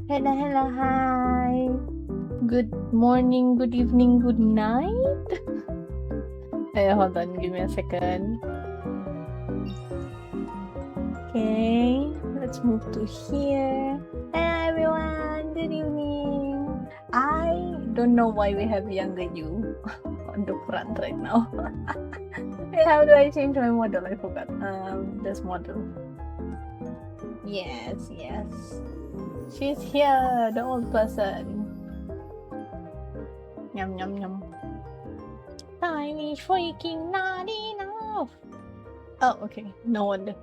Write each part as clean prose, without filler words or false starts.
Hello, hello, hi. Good morning, good evening, good night. Hey, hold on, give me a second. Okay, let's move to here. Hey everyone, good evening. I don't know why we have younger you on the front right now. Hey, how do I change my model? I forgot. This model. Yes, yes. She's here, the old person. Yum, yum, yum. Time is freaking not enough. Oh, okay. No wonder.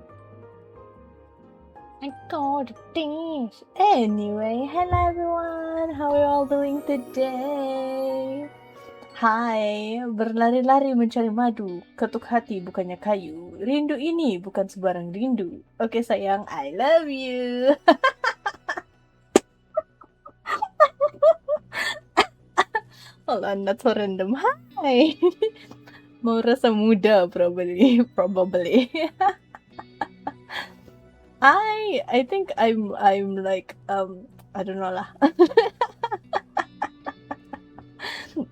I got this. Anyway, hello everyone. How are you all doing today? Hai, berlari-lari mencari madu. Ketuk hati bukannya kayu. Rindu ini bukan sebarang rindu. Oke sayang, I love you. Hold on, that's so random. Hi. Mau rasa muda probably. Probably. I think I'm like I don't know lah.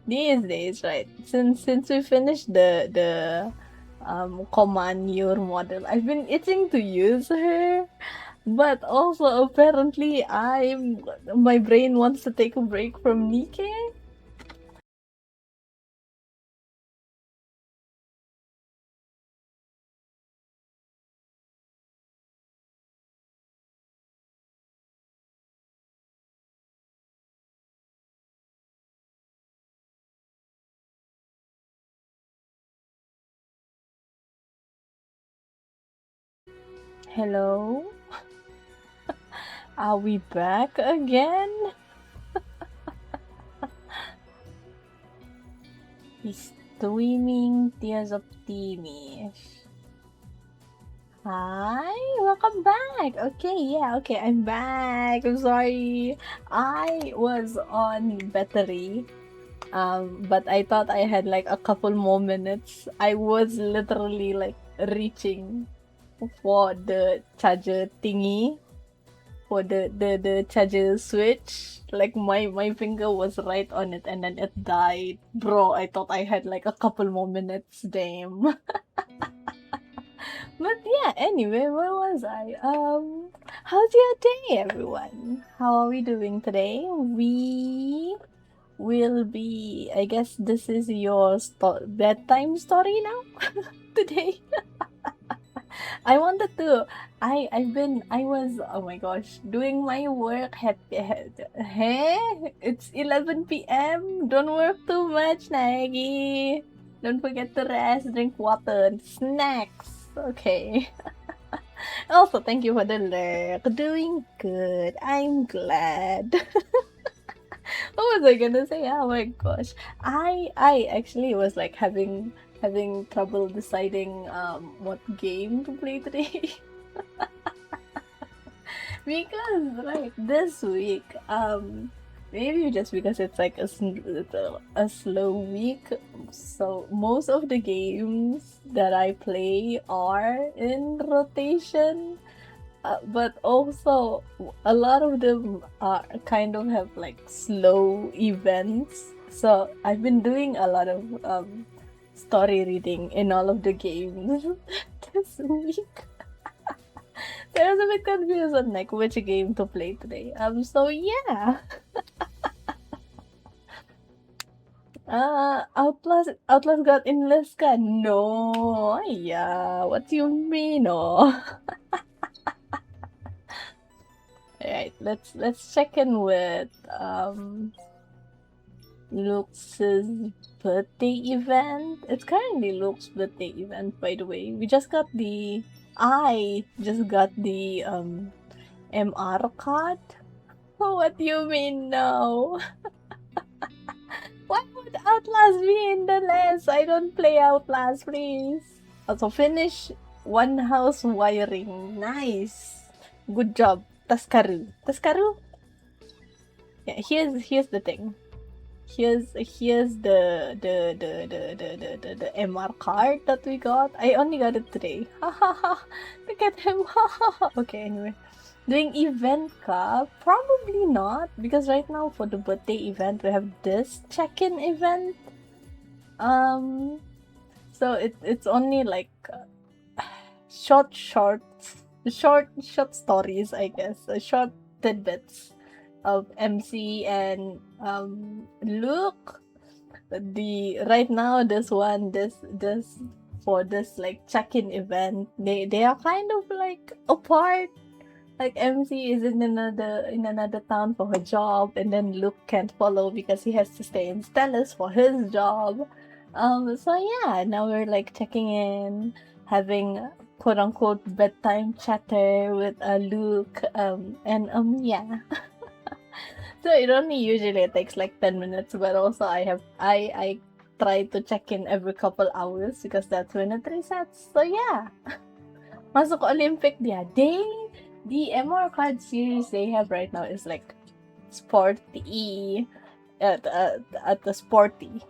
These days, right? Since we finished the command your model, I've been itching to use her, but also apparently my brain wants to take a break from Nike. Hello, are we back again? He's streaming Tears of Teamish. Hi, welcome back. Okay, yeah, okay, I'm back. I'm sorry. I was on battery, but I thought I had like a couple more minutes. I was literally like reaching for the charger thingy, for the charger switch. Like my finger was right on it and then it died. Bro, I thought I had like a couple more minutes. Damn. But yeah, anyway, where was I? How's your day, everyone? How are we doing today? We will be, I guess this is your bedtime story now today. I wanted to, I was, oh my gosh, doing my work. Hey, it's 11 p.m. Don't work too much, Nagi. Don't forget to rest, drink water, and snacks. Okay. Also, thank you for the lurk. Doing good. I'm glad. What was I gonna say? Oh my gosh. I actually was like having trouble deciding what game to play today. Because like this week, maybe just because it's like a slow week, so most of the games that I play are in rotation. But also a lot of them are kind of have like slow events. So I've been doing a lot of story reading in all of the games this week. So I was a bit confused on like which game to play today. So yeah. Outlast got endless ka? No. Yeah. What do you mean? Oh. Alright, let's check in with Lux's birthday event. It's currently Luke's birthday event, by the way. I just got the MR card. What do you mean no? Why would Outlast be in the list? I don't play Outlast, please. Also finish one house wiring. Nice. Good job. Taskaru. Taskaru? Yeah, here's the thing. Here's the MR card that we got. I only got it today. Ha ha ha. Look at him. Ha ha ha. Okay, anyway. Doing event ka? Probably not, because right now for the birthday event we have this check-in event. So it's only like short stories, I guess, short tidbits of MC and Luke. Right now this for this like check-in event, they are kind of like apart. Like MC is in another town for her job, and then Luke can't follow because he has to stay in Stellus for his job. So yeah, now we're like checking in, having quote unquote bedtime chatter with Luke. And yeah. So it only usually takes like 10 minutes, but also I try to check in every couple hours because that's when it resets. So yeah. Masuk Olympic dia. The MR card series they have right now is like sporty at the sporty.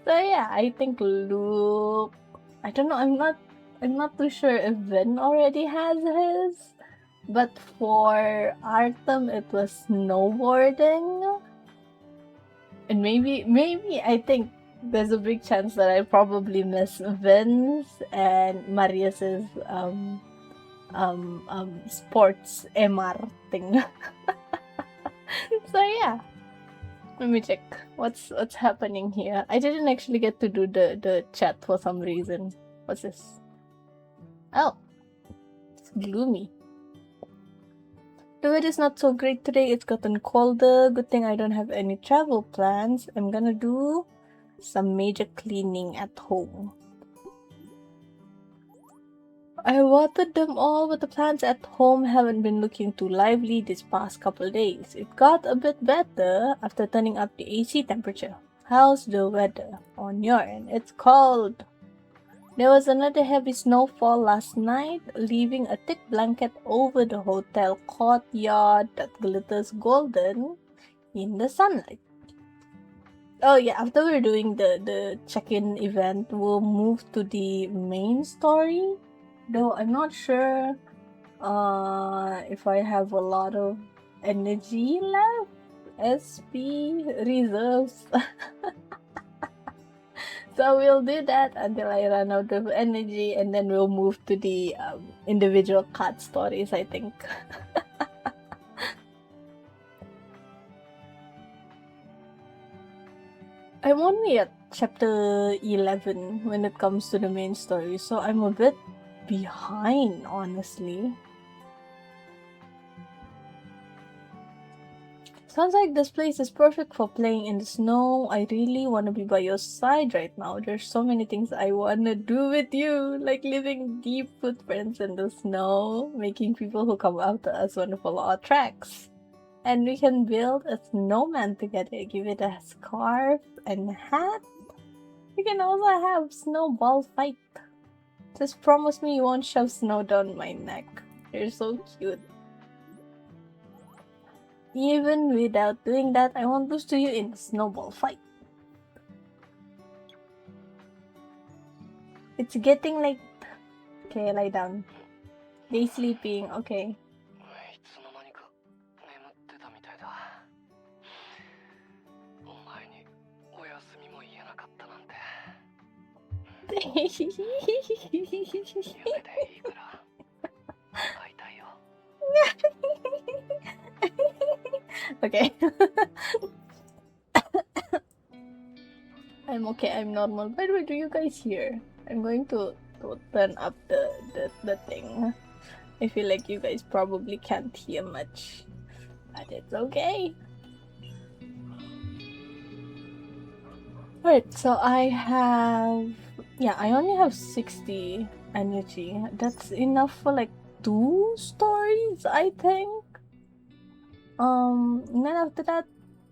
So yeah, I think Luke. I don't know. I'm not too sure if Vin already has his, but for Artem it was snowboarding, and maybe I think there's a big chance that I probably miss Vin's and Marius's sports MR thing. So yeah, let me check what's happening here. I didn't actually get to do the chat for some reason. What's this? Oh, it's gloomy. The weather's not so great today. It's gotten colder. Good thing I don't have any travel plans. I'm gonna do some major cleaning at home. I watered them all, but the plants at home haven't been looking too lively this past couple days. It got a bit better after turning up the AC temperature. How's the weather on your end? It's cold. There was another heavy snowfall last night, leaving a thick blanket over the hotel courtyard that glitters golden in the sunlight. Oh yeah, after we're doing the check-in event, we'll move to the main story. Though I'm not sure if I have a lot of energy left. SP reserves. So we'll do that until I run out of energy, and then we'll move to the individual cat stories, I think. I'm only at chapter 11 when it comes to the main story, so I'm a bit behind, honestly. Sounds like this place is perfect for playing in the snow. I really want to be by your side right now. There's so many things I want to do with you, like leaving deep footprints in the snow, making people who come out to us want to follow our tracks. And we can build a snowman together, give it a scarf and hat. We can also have snowball fight. Just promise me you won't shove snow down my neck. You're so cute. Even without doing that, I won't lose to you in the snowball fight. It's getting late. Okay, lie down. They sleeping, okay. Okay. I'm okay, I'm normal. By the way, do you guys hear? I'm going to turn up the thing. I feel like you guys probably can't hear much, but it's okay. Alright, so I only have 60 energy. That's enough for like 2 stories, I think. And then after that,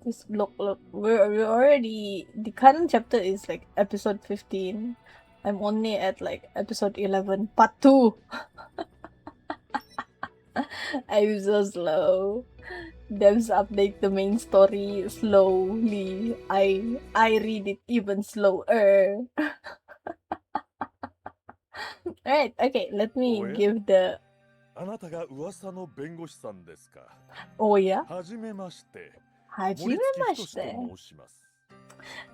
just look, we're already, the current chapter is like episode 15. I'm only at like episode 11, part 2. I'm so slow. Devs update the main story slowly. I read it even slower. Alright, okay, let me give the あなたが噂の弁護士さんですか。 Oh yeah? はじめまして。 Hajimemashite.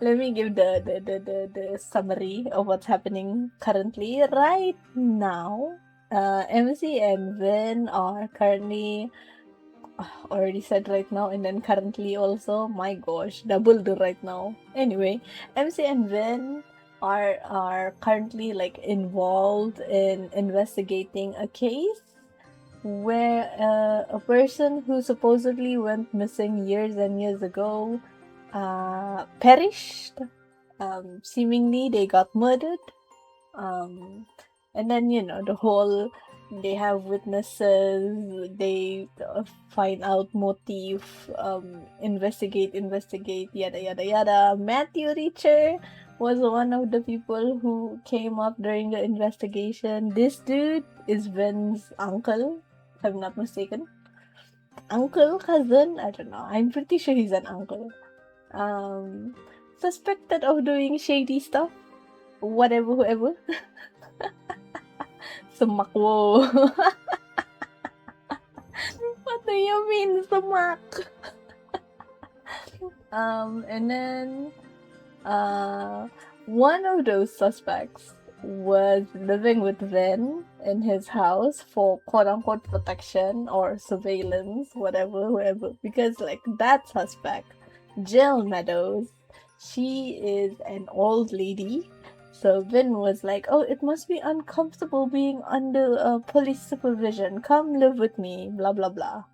Let me give the summary of what's happening currently. Right now, MC and Vin are currently already said right now and then currently also. My gosh, double the right now. Anyway, MC and Vin are currently like involved in investigating a case where a person who supposedly went missing years and years ago perished. Seemingly they got murdered. And then the whole, they have witnesses, they find out motive, investigate, yada yada yada. Matthew Reacher was one of the people who came up during the investigation. This dude is Vin's uncle, if I'm not mistaken. Uncle, cousin, I don't know. I'm pretty sure he's an uncle. Suspected of doing shady stuff. Whatever, whoever. Sumakwo. What do you mean, sumak? And then, one of those suspects was living with Vin in his house for quote-unquote protection or surveillance, whatever, whoever. Because, like, that suspect, Jill Meadows, she is an old lady. So Vin was like, oh, it must be uncomfortable being under police supervision. Come live with me, blah, blah, blah.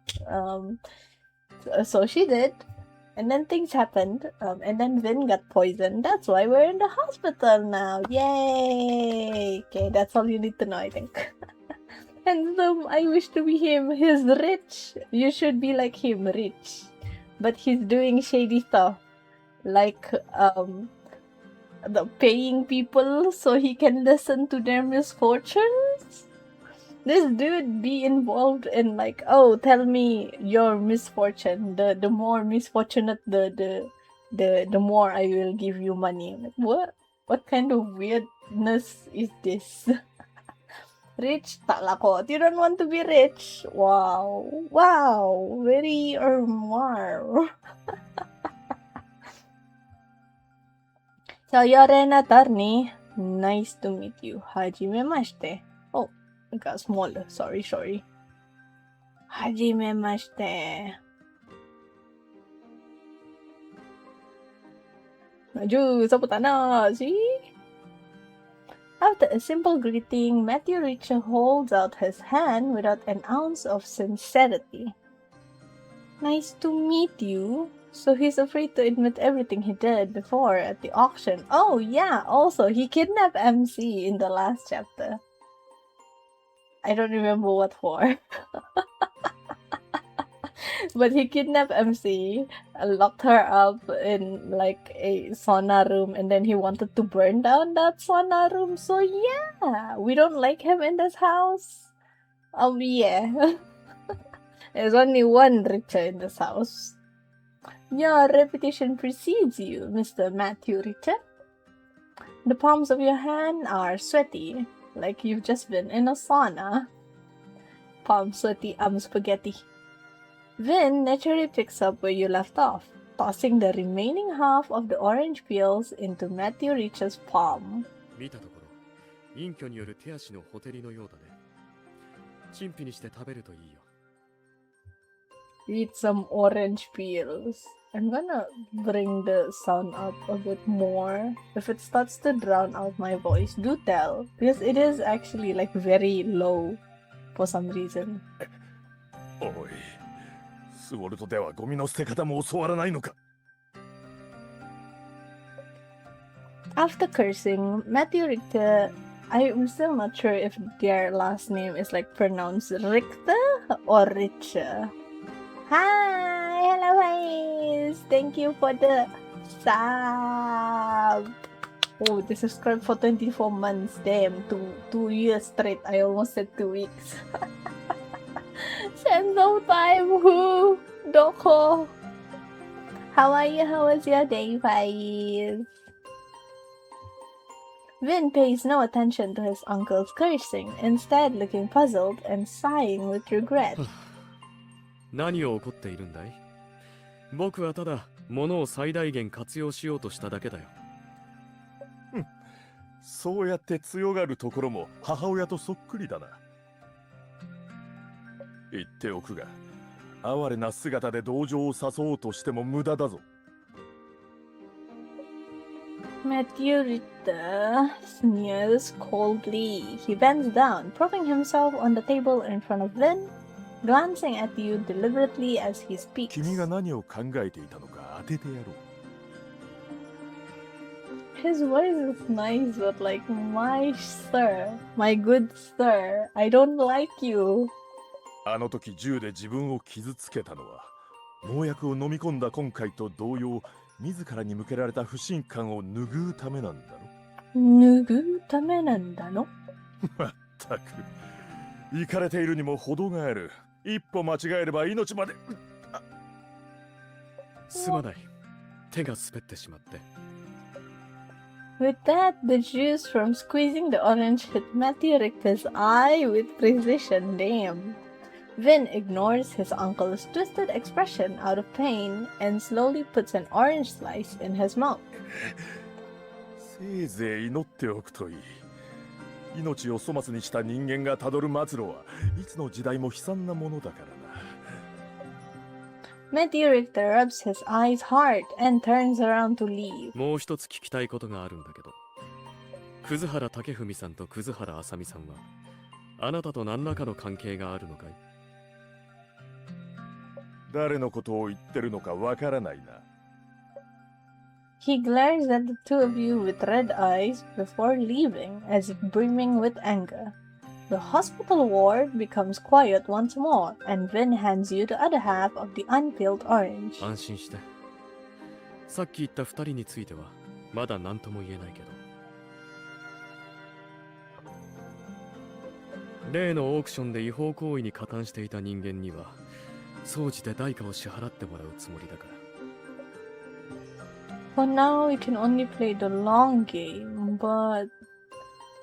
So she did. And then things happened. And then Vin got poisoned. That's why we're in the hospital now. Yay! Okay, that's all you need to know, I think. And I wish to be him. He's rich. You should be like him, rich. But he's doing shady stuff. Like, the paying people so he can listen to their misfortunes. This dude be involved in like, oh, tell me your misfortune. The more misfortunate, the more I will give you money. I'm like, what? What kind of weirdness is this? Rich talakot. You don't want to be rich. Wow. Wow. Very wow. So you're an attorney. Nice to meet you. Hajimemashite. Oh, it got smaller. Sorry. Hajimemashite. Maju, sabutana, see? After a simple greeting, Matthew Richer holds out his hand without an ounce of sincerity. Nice to meet you. So he's afraid to admit everything he did before at the auction. Oh yeah, also he kidnapped MC in the last chapter. I don't remember what for. But he kidnapped MC, locked her up in like a sauna room, and then he wanted to burn down that sauna room. So yeah, we don't like him in this house. Yeah. There's only one Richter in this house. Your reputation precedes you, Mr. Matthew Richter. The palms of your hand are sweaty, like you've just been in a sauna. Palm sweaty, spaghetti. Vin naturally picks up where you left off, tossing the remaining half of the orange peels into Matthew Rich's palm. Eat some orange peels. I'm gonna bring the sound up a bit more. If it starts to drown out my voice, do tell, because it is actually like very low for some reason. After cursing, Matthew Richter, I'm still not sure if their last name is like pronounced Richter or Richter. Hi, hello guys! Thank you for the sub. Oh, they subscribed for 24 months. Damn, two years straight. I almost said 2 weeks. Spend some time, who? Doko. How are you? How was your day, guys? Vin pays no attention to his uncle's cursing, instead looking puzzled and sighing with regret. 何を怒っているんだい？僕はただ物を最大限活用しようとしただけだよ。そうやって強がるところも母親とそっくりだな。言っておくが、哀れな姿で同情を誘おうとしても無駄だぞ。Meteorita sneers coldly. He bends down, propping himself on the table in front of Vin, glancing at you deliberately as he speaks. 君が何を考えていたのか当ててやろう。His voice is nice, but like, my sir, my good sir, I don't like you. あの時銃で自分を傷つけたのは、農薬を飲み込んだ今回と同様、自らに向けられた不信感を拭うためなんだろ。拭うためなんだの？まったく、イかれているにも程がある。一歩間違えれば命まで。すまない。手が滑ってしまって。With that, the juice from squeezing the orange hit Meteoricta's eye with precision. Damn. Vin ignores his uncle's twisted expression out of pain and slowly puts an orange slice in his mouth. せいぜい祈っておくといい。命を粗末にした人間がたどる末路はいつの時代も悲惨なものだからな。Meteoricta rubs his eyes hard and turns around to leave. もう一つ聞きたいことがあるんだけど、葛原武文さんと葛原あさみさんはあなたと何らかの関係があるのかい？誰のことを言ってるのかわからないな。He glares at the two of you with red eyes before leaving, as if brimming with anger. The hospital ward becomes quiet once more, and Vin hands you the other half of the unpeeled orange. 安心して。さっき言った二人についてはまだ何とも言えないけど。例のオークションで違法行為に加担していた人間には総じて代価を支払ってもらうつもりだから。For now, we can only play the long game, but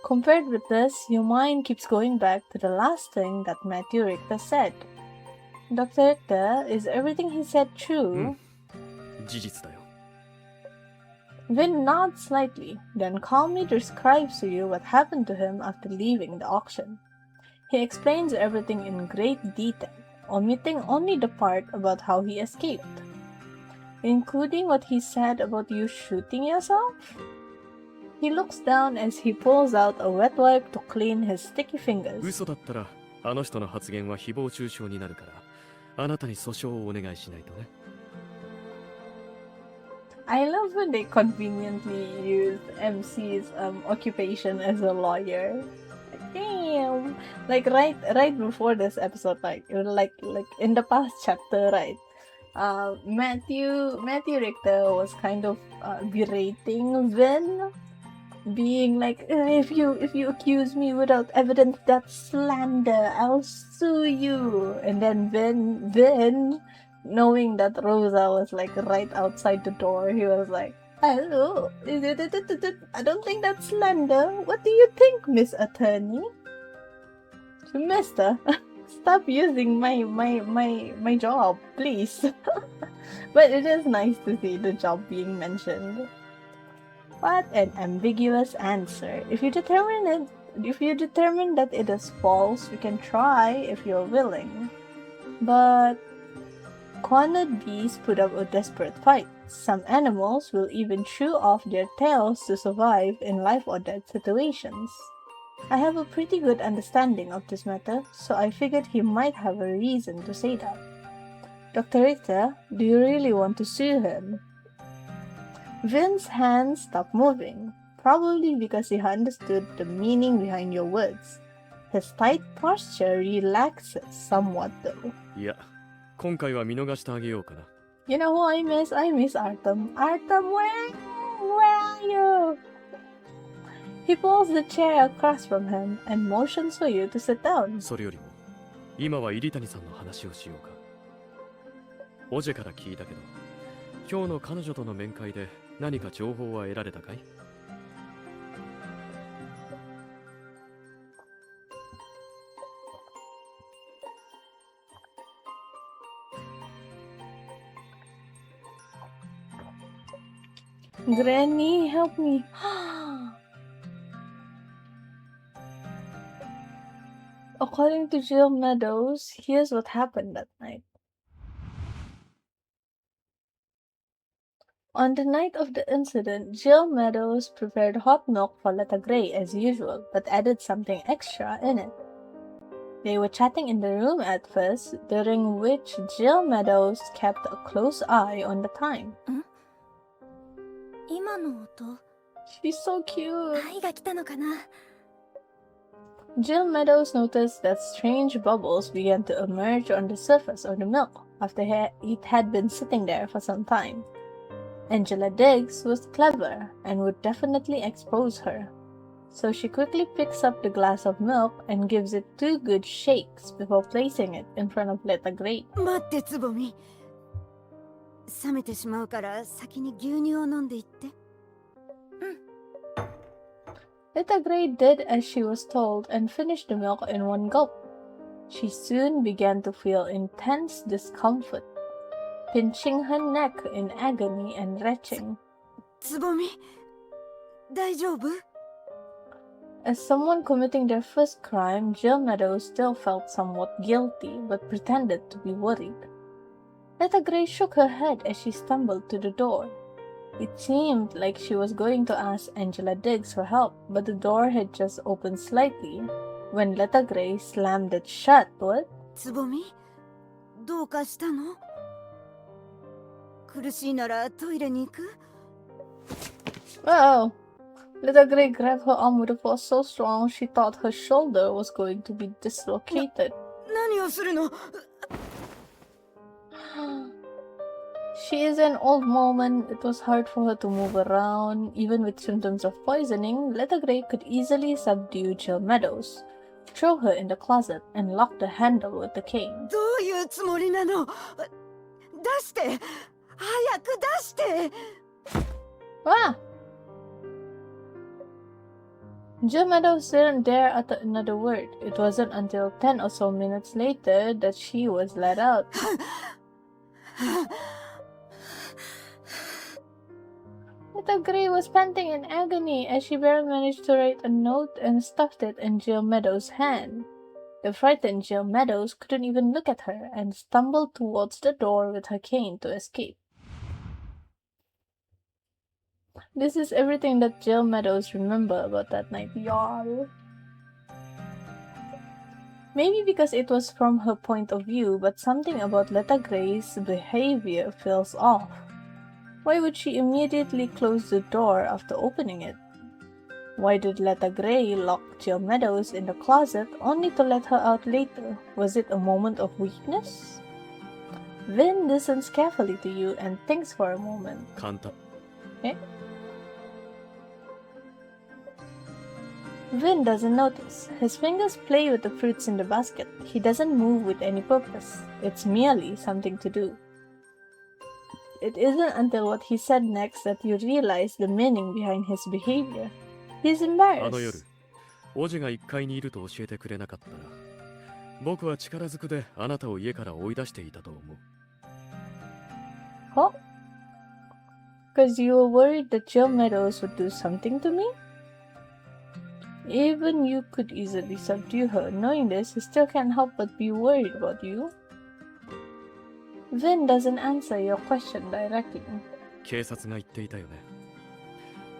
compared with this, your mind keeps going back to the last thing that Matthew Richter said. Dr. Richter, is everything he said true? 事実だよ。Vin nods slightly, then calmly describes to you what happened to him after leaving the auction. He explains everything in great detail, omitting only the part about how he escaped. Including what he said about you shooting yourself? He looks down as he pulls out a wet wipe to clean his sticky fingers. 嘘だったらあの人の発言は誹謗中傷になるからあなたに訴訟をお願いしないとね。I love when they conveniently use MC's occupation as a lawyer. Like, damn! Like right before this episode, like in the past chapter, right? Matthew Richter was kind of berating Vin, being like, if you accuse me without evidence, that's slander. I'll sue you. And then Vin, knowing that Rosa was like right outside the door, he was like, hello, I don't think that's slander. What do you think, Miss Attorney? Mister, stop using my job, please. But it is nice to see the job being mentioned. What an ambiguous answer. If you determine that it is false, you can try if you're willing. But cornered bees put up a desperate fight. Some animals will even chew off their tails to survive in life or death situations. I have a pretty good understanding of this matter, so I figured he might have a reason to say that. Dr. Richter, do you really want to sue him? Vin's hands stopped moving, probably because he understood the meaning behind your words. His tight posture relaxes somewhat though. いや、今回は見逃してあげようかな。You know who I miss? I miss Artem. Artem, where are you? He pulls the chair across from him and motions for you to sit down. それよりも、今は入谷さんの話をしようか。オジェから聞いたけど、今日の彼女との面会で何か情報は得られたかい？ Granny, help me. According to Jill Meadows, here's what happened that night. On the night of the incident, Jill Meadows prepared hot milk for Letta Gray as usual, but added something extra in it. They were chatting in the room at first, during which Jill Meadows kept a close eye on the time. 今の音、 She's so cute. 愛が来たのかな。 Jill Meadows noticed that strange bubbles began to emerge on the surface of the milk after it had been sitting there for some time. Angela Diggs was clever and would definitely expose her. So she quickly picks up the glass of milk and gives it 2 good shakes before placing it in front of Letta Gray. 待ってつぼみ。冷めてしまうから先に牛乳を飲んでいって。 Letta Gray did as she was told and finished the milk in 1 gulp. She soon began to feel intense discomfort, pinching her neck in agony and retching. つぼみ、大丈夫？ As someone committing their first crime, Jill Meadows still felt somewhat guilty but pretended to be worried. Letta Gray shook her head as she stumbled to the door. It seemed like she was going to ask Angela Diggs for help, but the door had just opened slightly when Letta Gray slammed it shut. What? つぼみ、どうかしたの？苦しいならトイレに行く？ Wow! Letta Gray grabbed her arm with a force so strong she thought her shoulder was going to be dislocated. 何をするの？ She is an old woman. It was hard for her to move around. Even with symptoms of poisoning, Letta Gray could easily subdue Jill Meadows, throw her in the closet, and lock the handle with the cane. どういうつもりなの？出して！早く出して！ Ah! Jill Meadows didn't dare utter another word. It wasn't until 10 or so minutes later that she was let out. Letta Gray was panting in agony as she barely managed to write a note and stuffed it in Jill Meadows' hand. The frightened Jill Meadows couldn't even look at her and stumbled towards the door with her cane to escape. This is everything that Jill Meadows remember about that night, y'all. Maybe because it was from her point of view, but something about Letta Gray's behavior feels off. Why would she immediately close the door after opening it? Why did Letta Gray lock Jill Meadows in the closet only to let her out later? Was it a moment of weakness? Vin listens carefully to you and thinks for a moment. 簡単。 Vin doesn't notice. His fingers play with the fruits in the basket. He doesn't move with any purpose. It's merely something to do. It isn't until what he said next that you realize the meaning behind his behavior. He's あの夜 embarrassed. おじが1階にいると教えてくれなかったら僕は力ずくであなたを家から追い出していたと思う。 Huh? Because you were worried that Jill Meadows would do something to me? Even you could easily subdue her. Knowing this, he still can't help but be worried about you. Vin doesn't answer your question directly. 警察が言っていたよね。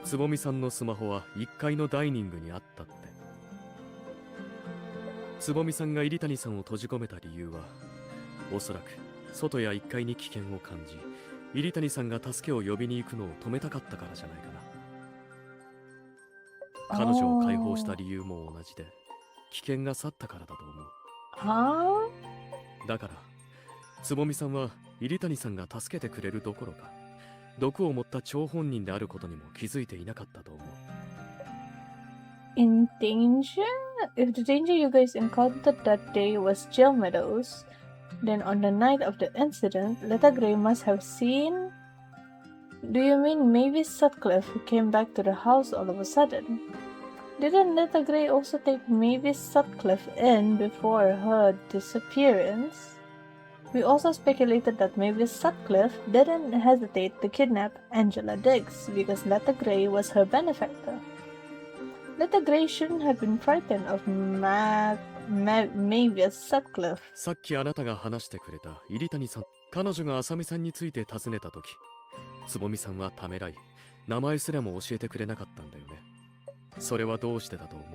つぼみさんのスマホは1階のダイニングにあったって。つぼみさんが入谷さんを閉じ込めた理由は、おそらく外や1階に危険を感じ、入谷さんが助けを呼びに行くのを止めたかったからじゃないかな。彼女を解放した理由も同じで、危険が去ったからだと思う。Huh? だから、つぼみさんは入谷さんが助けてくれるどころか、毒を持った張本人であることにも気づいていなかったと思う。In danger? If the danger you guys encountered that day was Jill Meadows, then on the night of the incident, Letta Gray must have seen... Do you mean Mavis Sutcliffe who came back to the house all of a sudden? Didn't Letta Gray also take Mavis Sutcliffe in before her disappearance? We also speculated that maybe Sutcliffe didn't hesitate to kidnap Angela Diggs because Letta Gray was her benefactor. Letta Gray shouldn't have been frightened of Mavis Sutcliffe. さっきあなたが話してくれた入谷さん、彼女が浅見さんについて尋ねた時、つぼみさんはためらい、名前すらも教えてくれなかったんだよね。それはどうしてだと思う？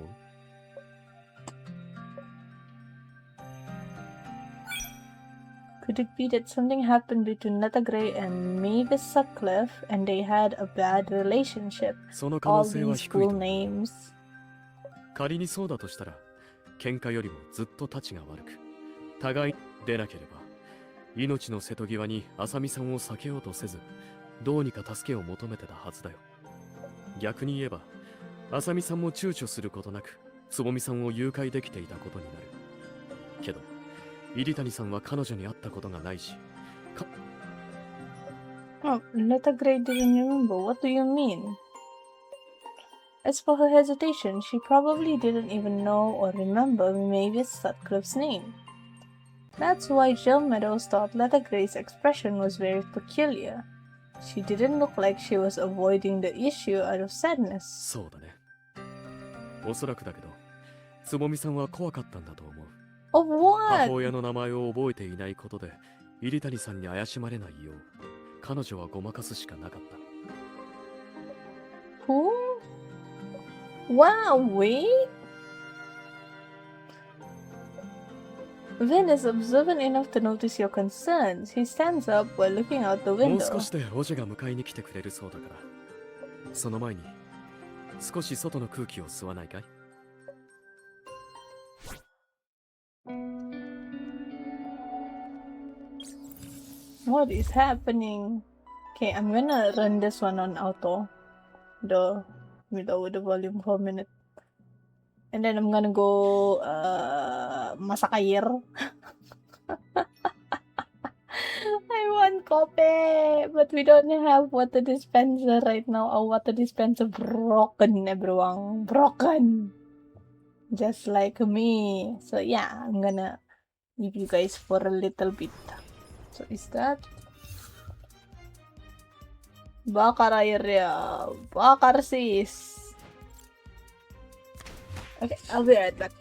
Could it be that something happened between Letta Gray and Mavis Sutcliffe and they had a bad relationship? その可 All 能性は these 低いと cool 思う。 names. 仮にそうだとしたら、喧嘩よりもずっとたちが悪く、互い出なければ、命の瀬戸際に浅見さんを避けようとせず、どうにか助けを求めてたはずだよ。逆に言えば、浅見さんも躊躇することなく、つぼみさんを誘拐できていたことになる。けど、入谷さんは彼女に会ったことがないし、Oh, Letta Gray didn't remember. What do you mean? As for her hesitation, she probably didn't even know or remember Mavis Sutcliffe's name. That's why Jill Meadows thought Letta Gray's expression was very peculiar. She didn't look like she was avoiding the issue out of sadness. そうだね。おそらくだけど、つぼみさんは怖かったんだと思う。 Of 母 what? 親の名前を覚えていないことで、入谷さんに怪しまれないよう、彼女はごまかすしかなかった。 Who? Wow, wait? Vin is observant enough to notice your concerns. He stands up while looking out the もう window. 少しでオジェが迎えに来てくれるそうだから、その前に少し外の空気を吸わないかい？ What is happening? Okay, I'm gonna run this one on auto. With the volume for a minute. And then I'm gonna go masakair. I want coffee, but we don't have water dispenser right now. Our water dispenser broken, everyone. Broken. Just like me. So yeah, I'm gonna leave you guys for a little bit. So is that Bakar area? Bakar sis. Okay, I'll be right back.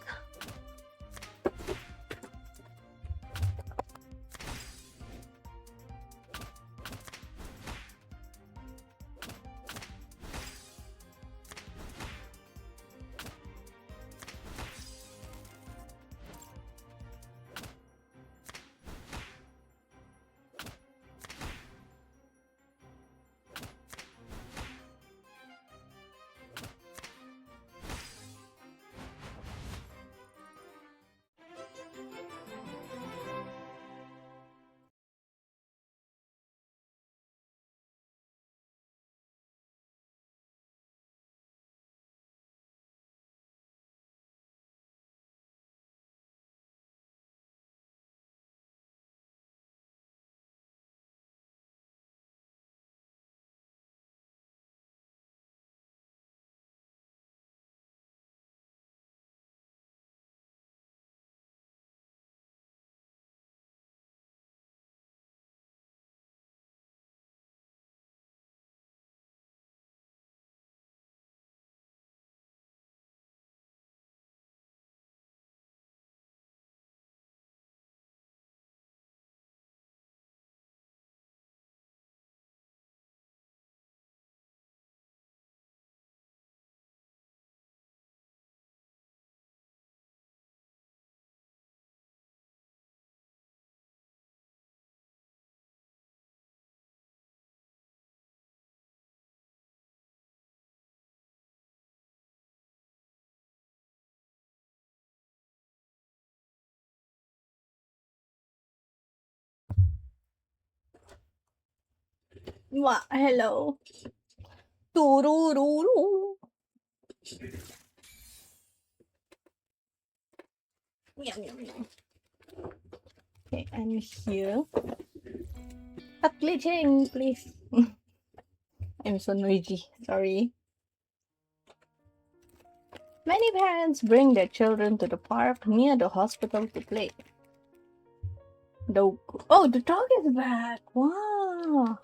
Hello. Turururu. Yum, yum, yum. Okay, I'm here. Stop glitching, please. I'm so noisy. Sorry. Many parents bring their children to the park near the hospital to play. Dog. Oh, the dog is back. Wow.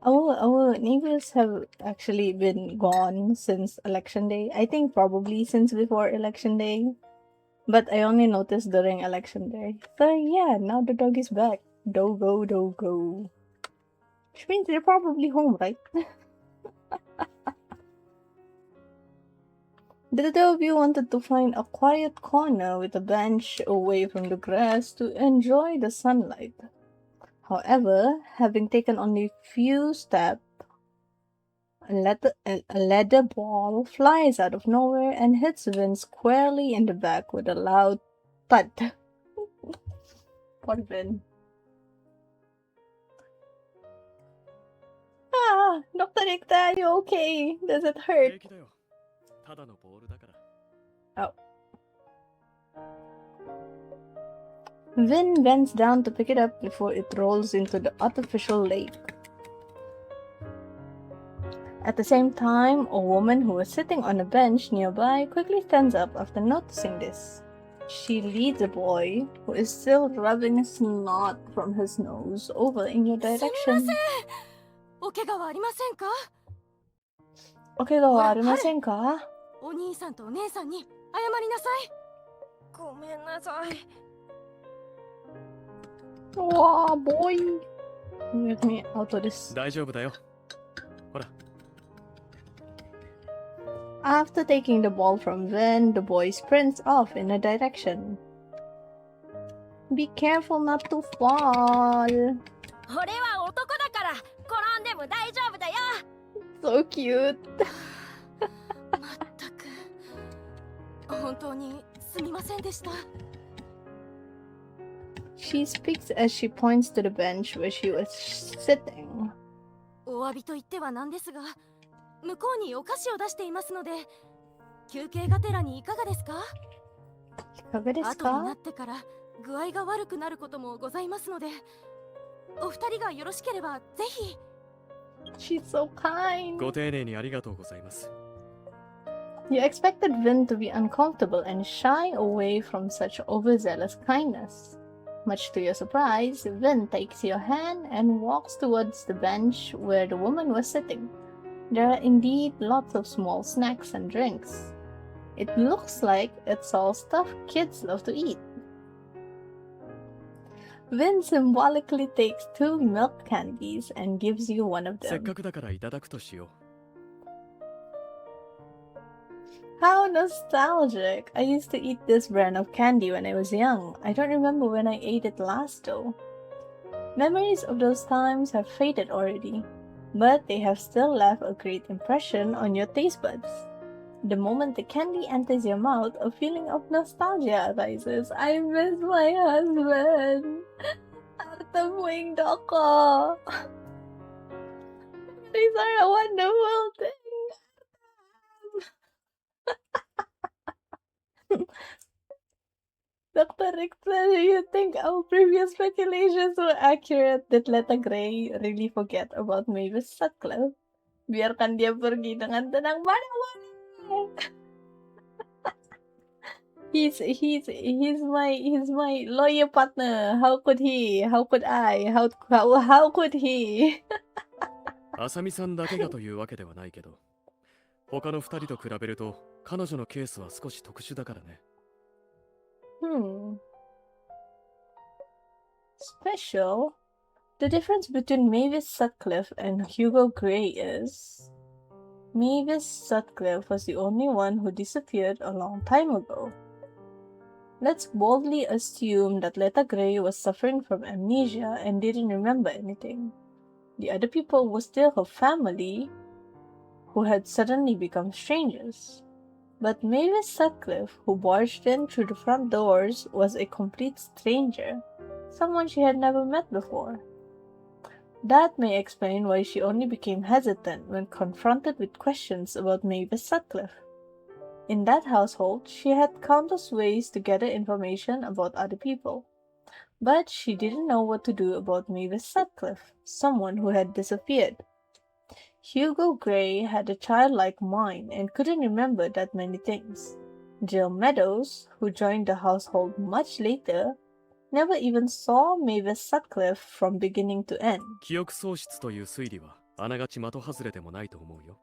Our neighbors have actually been gone since election day. I think probably since before election day. But I only noticed during election day. So yeah, now the dog is back. Dogo, dogo. Which means they're probably home, right? The two of you wanted to find a quiet corner with a bench away from the grass to enjoy the sunlight. However, having taken only few steps, a leather ball flies out of nowhere and hits Vin squarely in the back with a loud thud. Poor Vin. Ah, Dr. Rikta, are you okay? Does it hurt? 平気だよ。ただのボールだから。 Oh. Vin bends down to pick it up before it rolls into the artificial lake. At the same time, a woman who was sitting on a bench nearby quickly stands up after noticing this. She leads a boy, who is still rubbing snot from his nose, over in your direction. お怪我はありませんか？ Okay, go, ありませんか? お兄さんとお姉さんに謝りなさい。ごめんなさい。 Wow, boy. Let me out of this. 大丈夫だよ。ほら。 After taking the ball from Vin, the boy sprints off in a direction. Be careful not to fall. 俺は男だから転んでも大丈夫だよ。 So cute. まったく本当にすみませんでした。 She speaks as she points to the bench where she was sitting. お詫びと言ってはなんですが、向こうにお菓子を出していますので、休憩がてらにいかがですか？後になってから具合が悪くなることもございますので、お二人がよろしければぜひ。 She's so kind. ご丁寧にありがとうございます。 You expected Vin to be uncomfortable and shy away from such overzealous kindness. Much to your surprise, Vin takes your hand and walks towards the bench where the woman was sitting. There are indeed lots of small snacks and drinks. It looks like it's all stuff kids love to eat. Vin symbolically takes 2 milk candies and gives you one of せっ them. かくだからいただくとしよ How nostalgic! I used to eat this brand of candy when I was young. I don't remember when I ate it last though. Memories of those times have faded already, but they have still left a great impression on your taste buds. The moment the candy enters your mouth, a feeling of nostalgia arises. I miss my husband. Arte buing ako. These are a wonderful thing. Dr. Richter, do you think our previous speculations were accurate? Did Letta Gray really forget about Mavis Sutcliffe? Biarkan dia pergi dengan tenang mana-mana. He's my lawyer partner. How could he? How could I? How could he? う。あさみさんだけがというわけではないけど、他の2人と比べると彼女のケースは少し特殊だからね。Special? The difference between Mavis Sutcliffe and Hugo Gray is Mavis Sutcliffe was the only one who disappeared a long time ago. Let's boldly assume that Letta Gray was suffering from amnesia and didn't remember anything. The other people were still her family, who had suddenly become strangers. But Mavis Sutcliffe, who barged in through the front doors, was a complete stranger, someone she had never met before. That may explain why she only became hesitant when confronted with questions about Mavis Sutcliffe. In that household, she had countless ways to gather information about other people. But she didn't know what to do about Mavis Sutcliffe, someone who had disappeared. Hugo Gray had a childlike mind and couldn't remember that many things. Jill Meadows, who joined the household much later, never even saw Mavis Sutcliffe from beginning to end. 記憶喪失という推理はあながち的外れでもないと思うよ。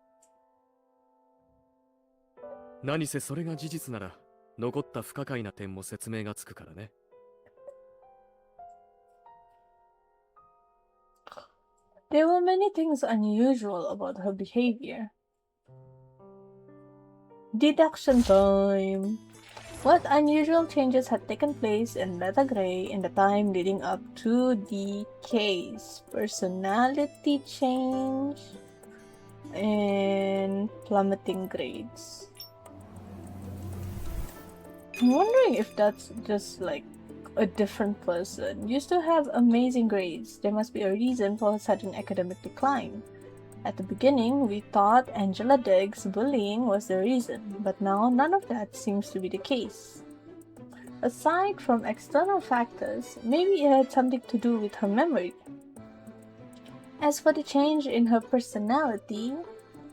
何せそれが事実なら残った不可解な点も説明がつくからね。There were many things unusual about her behavior. Deduction time! What unusual changes had taken place in Letta Gray in the time leading up to the case? Personality change and plummeting grades. I'm wondering if that's just like a different person. Used to have amazing grades. There must be a reason for her sudden academic decline. At the beginning, we thought Angela Diggs' bullying was the reason, but now none of that seems to be the case. Aside from external factors, maybe it had something to do with her memory. As for the change in her personality,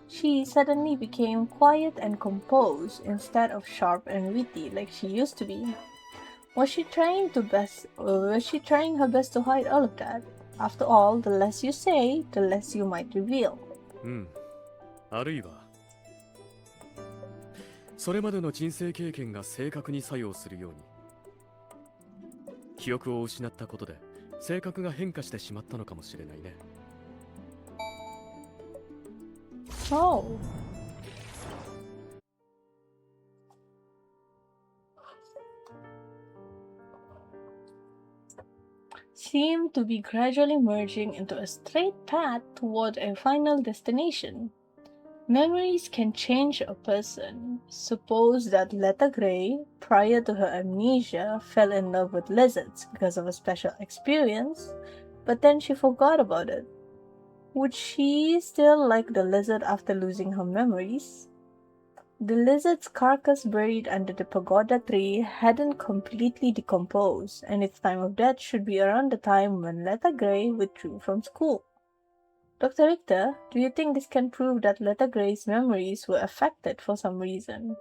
she suddenly became quiet and composed instead of sharp and witty like she used to be. Was she trying her best to hide all of that? After all, the less you say, the less you might reveal. あるいはそれまでの人生経験が正確に作用するように記憶を失ったことで性格が変化してしまったのかもしれないね。Oh. Seem to be gradually merging into a straight path toward a final destination. Memories can change a person. Suppose that Letta Gray, prior to her amnesia, fell in love with lizards because of a special experience, but then she forgot about it. Would she still like the lizard after losing her memories? The lizard's carcass buried under the pagoda tree hadn't completely decomposed, and its time of death should be around the time when Letta Gray withdrew from school. Dr. Richter, do you think this can prove that Letta Gray's memories were affected for some reason?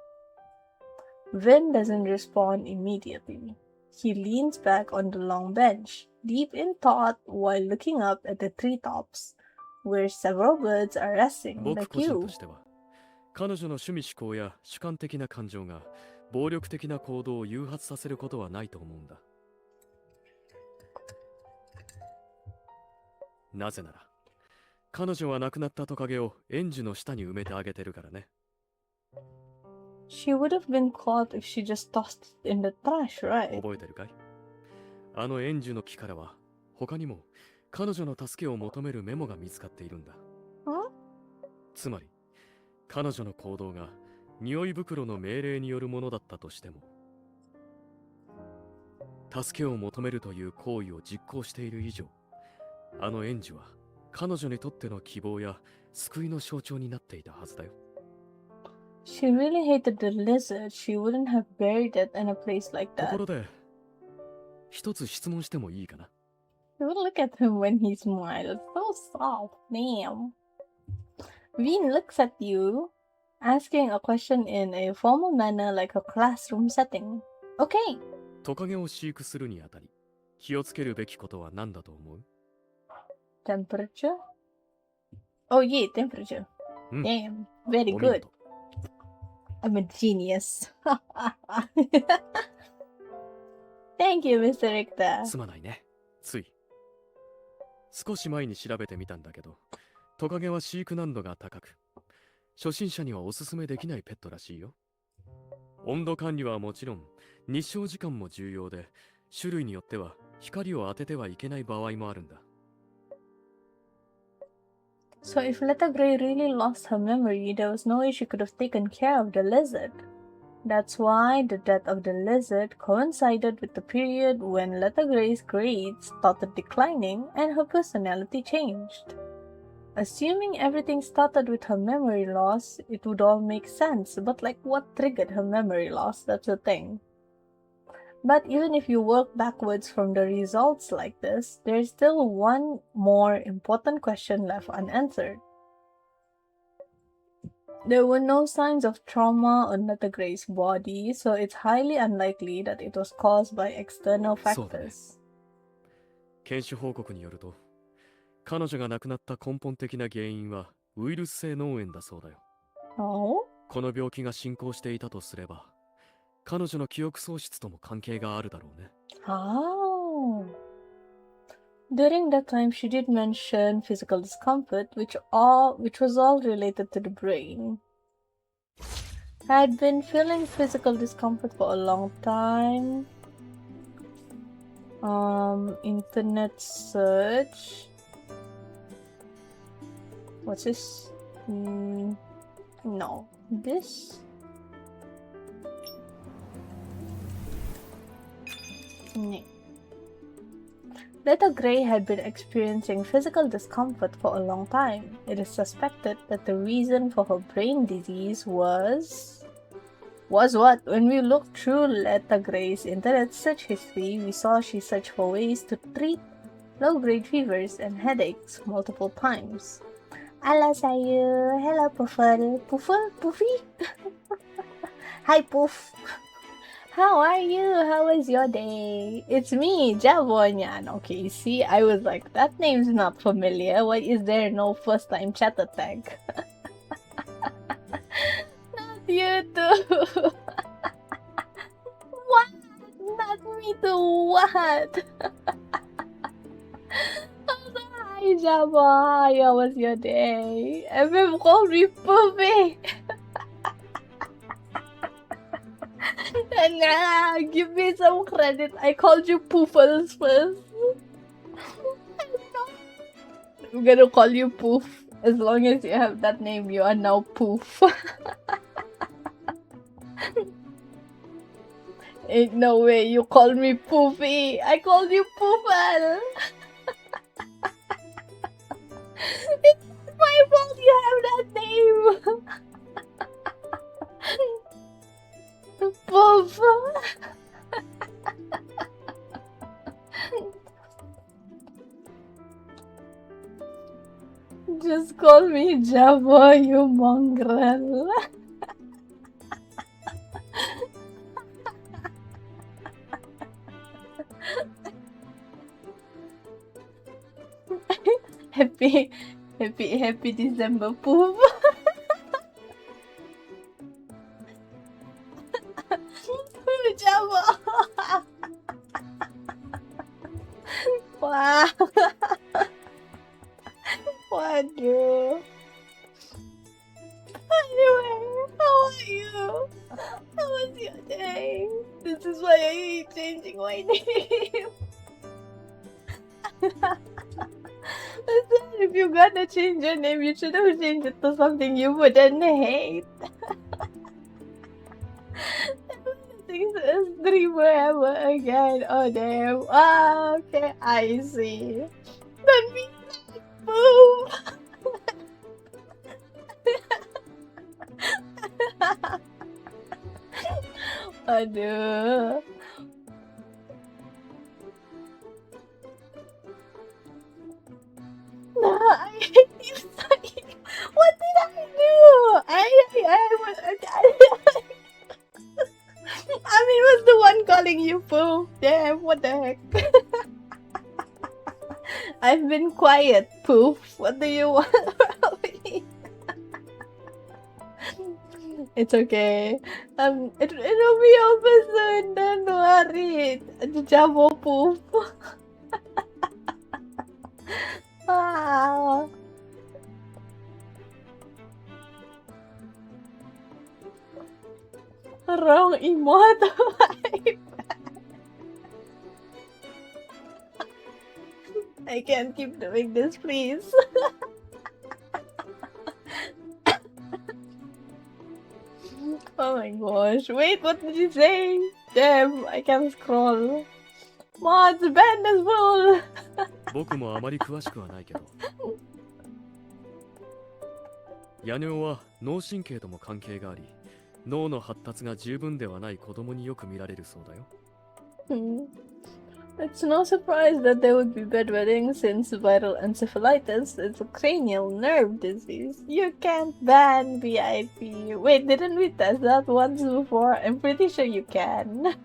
Vin doesn't respond immediately. He leans back on the long bench, deep in thought while looking up at the treetops, where several birds are resting, 僕 like 個人 you. としては彼女の趣味思考や主観的な感情が暴力的な行動を誘発させることはないと思うんだ。なぜなら彼女は亡くなったトカゲを園児の下に埋めてあげてるからね。She would have been caught if she just tossed it in the trash, right? 覚えてるかい？あの園児の木からは他にも彼女の助けを求めるメモが見つかっているんだ。Huh? つまり彼女の行動が匂い袋の命令によるものだったとしても、助けを求めるという行為を実行している以上、あの園児は彼女にとっての希望や救いの象徴になっていたはずだよ。She really hated the lizard. She wouldn't have buried it in a place like と that. ころで、一つ質問してもいいかな？ You would look at him when he smiled. So soft. Damn. Vin looks at you, asking a question in a formal manner like a classroom setting. Okay. トカゲを飼育するにあたり、気をつけるべきことは何だと思う？ Temperature? Oh yeah, temperature. Damn. Very お見 good. 事。 I'm a genius. Thank you, Mr. Richter. すまないね。つい。少し前に調べてみたんだけど、トカゲは飼育難度が高く、初心者にはおすすめできないペットらしいよ。温度管理はもちろん、日照時間も重要で、種類によっては光を当ててはいけない場合もあるんだ。So if Letta Gray really lost her memory, there was no way she could have taken care of the lizard. That's why the death of the lizard coincided with the period when Letta Gray's grades started declining and her personality changed. Assuming everything started with her memory loss, it would all make sense, but like what triggered her memory loss? That's the thing. But even if you work backwards from the results like this, there's still one more important question left unanswered. There were no signs of trauma on Letter Gray's body, so it's highly unlikely that it was caused by external そうだね。 factors. 検視報告によると、彼女が亡くなった根本的な原因はウイルス性脳炎だそうだよ。Oh? この病気が進行していたとすれば、彼女の記憶喪失とも関係があるだろうね。Oh. During that time, she did mention physical discomfort, which was all related to the brain. Had been feeling physical discomfort for a long time. Internet search. What's this? No. This? No. Letter Gray had been experiencing physical discomfort for a long time. It is suspected that the reason for her brain disease was what? When we looked through Letter Gray's internet search history, we saw she searched for ways to treat low-grade fevers and headaches multiple times. Hello, Sayu. Hello, Puffle. Puffy? Hi, Puff. How are you? How was your day? It's me, Javonyan. Okay, see, I was like, that name's not familiar. Why is there no first-time chat attack? Not you too. What? Not me too. What? Hi, Java. How was your day? Everyone called me Puffy. Nah, give me some credit. I called you Poofles first. I'm gonna call you Poof. As long as you have that name, you are now Poof. Ain't no way you called me Poofy. I called you Poofle. It's my fault you have that name. Poof. Just call me Java, you mongrel. Happy December, Poof. Java. Wow. Waduh. Anyway, how are you? How was your day? This is why I hate changing my name. Listen, if you're gonna change your name, you should have changed it to something you wouldn't hate. Things a streamer ever again. Oh damn. Ah, okay, I see. Don't be like boom. Aduh. No, I hate you, Sai. What did I do? I mean, was the one calling you Pooh. Damn, what the heck? I've been quiet, Poof. What do you want from me? It's okay. It'll be over soon. Don't worry. Jabo Poof. Wow. Wrong emote. I can't keep doing this, please. Oh my gosh. Wait, what did you say? Damn, I can't scroll. Mods, band is full. 僕もあまり詳しくはないけど、夜尿は脳神経とも関係があり、脳の発達が十分ではない子供によく見られるそうだよ。It's no surprise that there would be bedwetting since viral encephalitis is a cranial nerve disease. You can't ban VIP. Wait, didn't we test that once before? I'm pretty sure you can.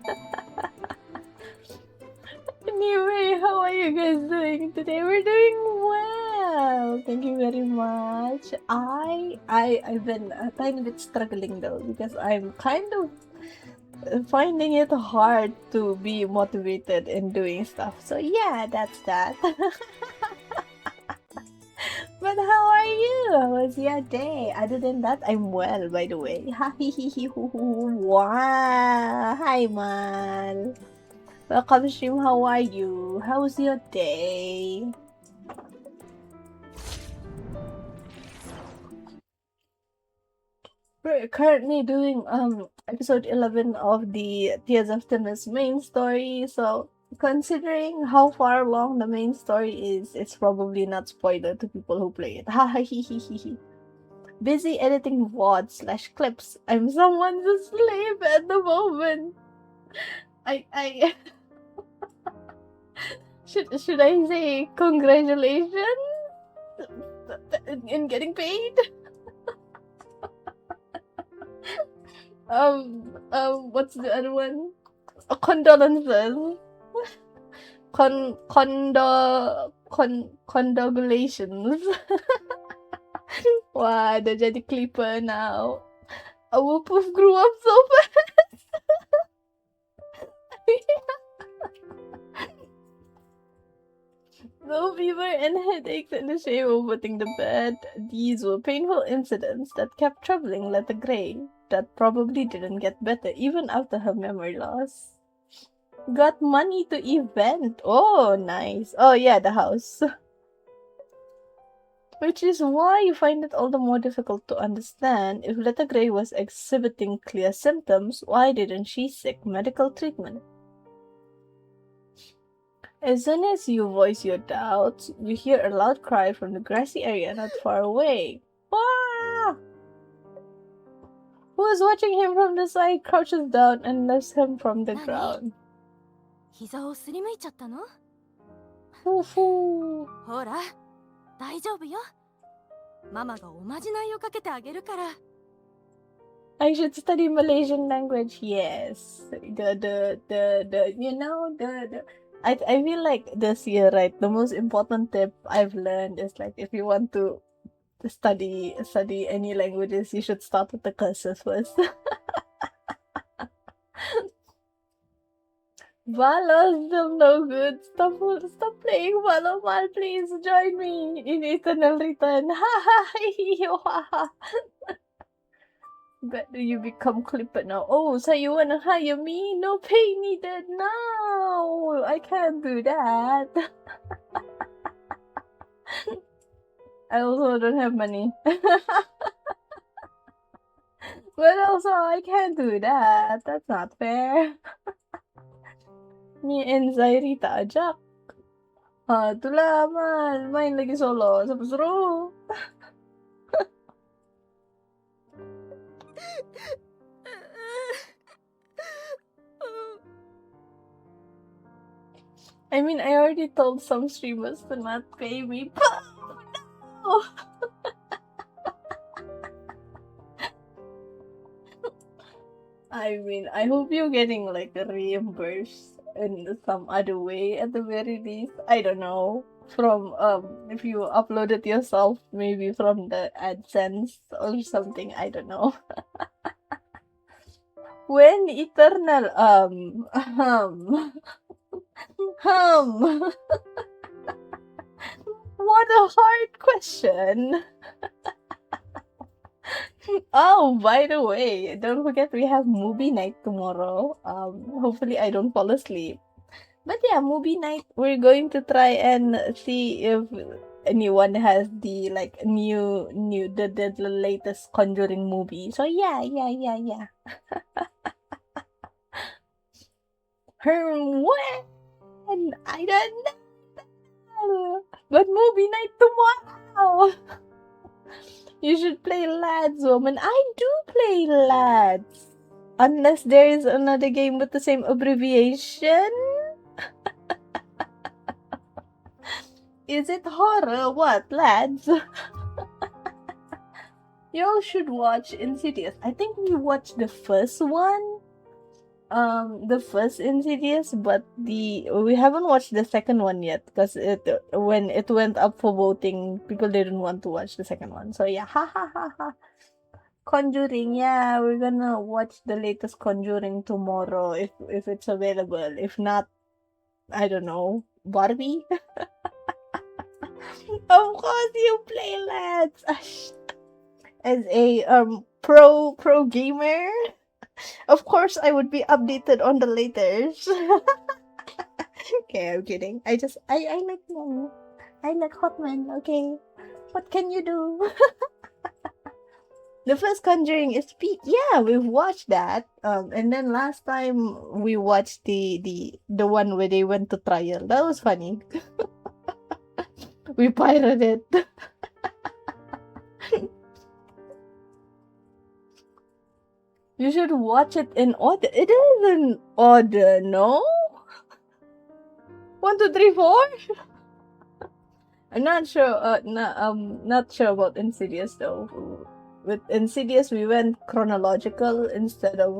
Anyway, how are you guys doing today? We're doing well. Thank you very much. I've been a tiny bit struggling though because I'm kind of finding it hard to be motivated in doing stuff. So yeah, that's that. But how are you? How was your day? Other than that, I'm well, by the way. Wow. Hi, man. Welcome stream. How are you? How's your day? We're currently doing episode 11 of the Tears of Timus main story, so considering how far along the main story is, it's probably not spoiler to people who play it. Busy editing VOD/clips. I'm someone's slave at the moment. I should I say congratulations in getting paid? What's the other one? Condolences. Condolations. Wah, udah jadi clipper now. Our poof grew up so fast. No fever and headaches and the shame of putting the bed. These were painful incidents that kept troubling Letta Gray. That probably didn't get better even after her memory loss. Got money to event. Oh, nice. Oh yeah, the house. Which is why you find it all the more difficult to understand if Letta Gray was exhibiting clear symptoms, why didn't she seek medical treatment? As soon as you voice your doubts, you hear a loud cry from the grassy area not far away. Wah! Who is watching him from the side crouches down and lifts him from the ground. 膝をすりむいちゃったの？ Foo-foo. ほら、大丈夫よ。ママがおまじないをかけてあげるから。 I should study Malaysian language. Yes, I feel like this year, right? The most important tip I've learned is like if you want to study any languages, you should start with the curses first. Valo's still no good. Stop playing Valo Mal. Please join me in Eternal Return. Ha. Better you become Clipper now. Oh, so you wanna hire me? No pay needed. No, I can't do that. I also don't have money. But also, I can't do that. That's not fair. Me and Zairita ajak. Itulah man. Main lagi solo. Siapa suruh? I mean, I already told some streamers to not pay me. No! I mean, I hope you're getting like reimbursed in some other way at the very least. I don't know. From if you upload it yourself, maybe from the AdSense or something, I don't know. When Eternal What a hard question. Oh, by the way, don't forget we have movie night tomorrow. Hopefully I don't fall asleep. But yeah, movie night, we're going to try and see if anyone has the like the latest Conjuring movie. So yeah. When? I don't know. But movie night tomorrow. You should play Lads, woman. I do play Lads. Unless there is another game with the same abbreviation. Is it horror? What, lads? Y'all should watch Insidious. I think we watched the first one. The first Insidious, but we haven't watched the second one yet because when it went up for voting, people didn't want to watch the second one. So yeah, ha ha ha ha. Conjuring, yeah, we're gonna watch the latest Conjuring tomorrow if it's available. If not, I don't know, Barbie. Of course you play, lads. As a pro gamer, of course I would be updated on the latest. Okay, I'm kidding. I like men. I like hot men. Okay, what can you do? The first Conjuring is peak. Yeah, we've watched that. And then last time we watched the one where they went to trial. That was funny. We pirated it. You should watch it in order. It is in order, no? 1, 2, 3, 4. I'm not sure. Not sure about Insidious though. With Insidious, we went chronological instead of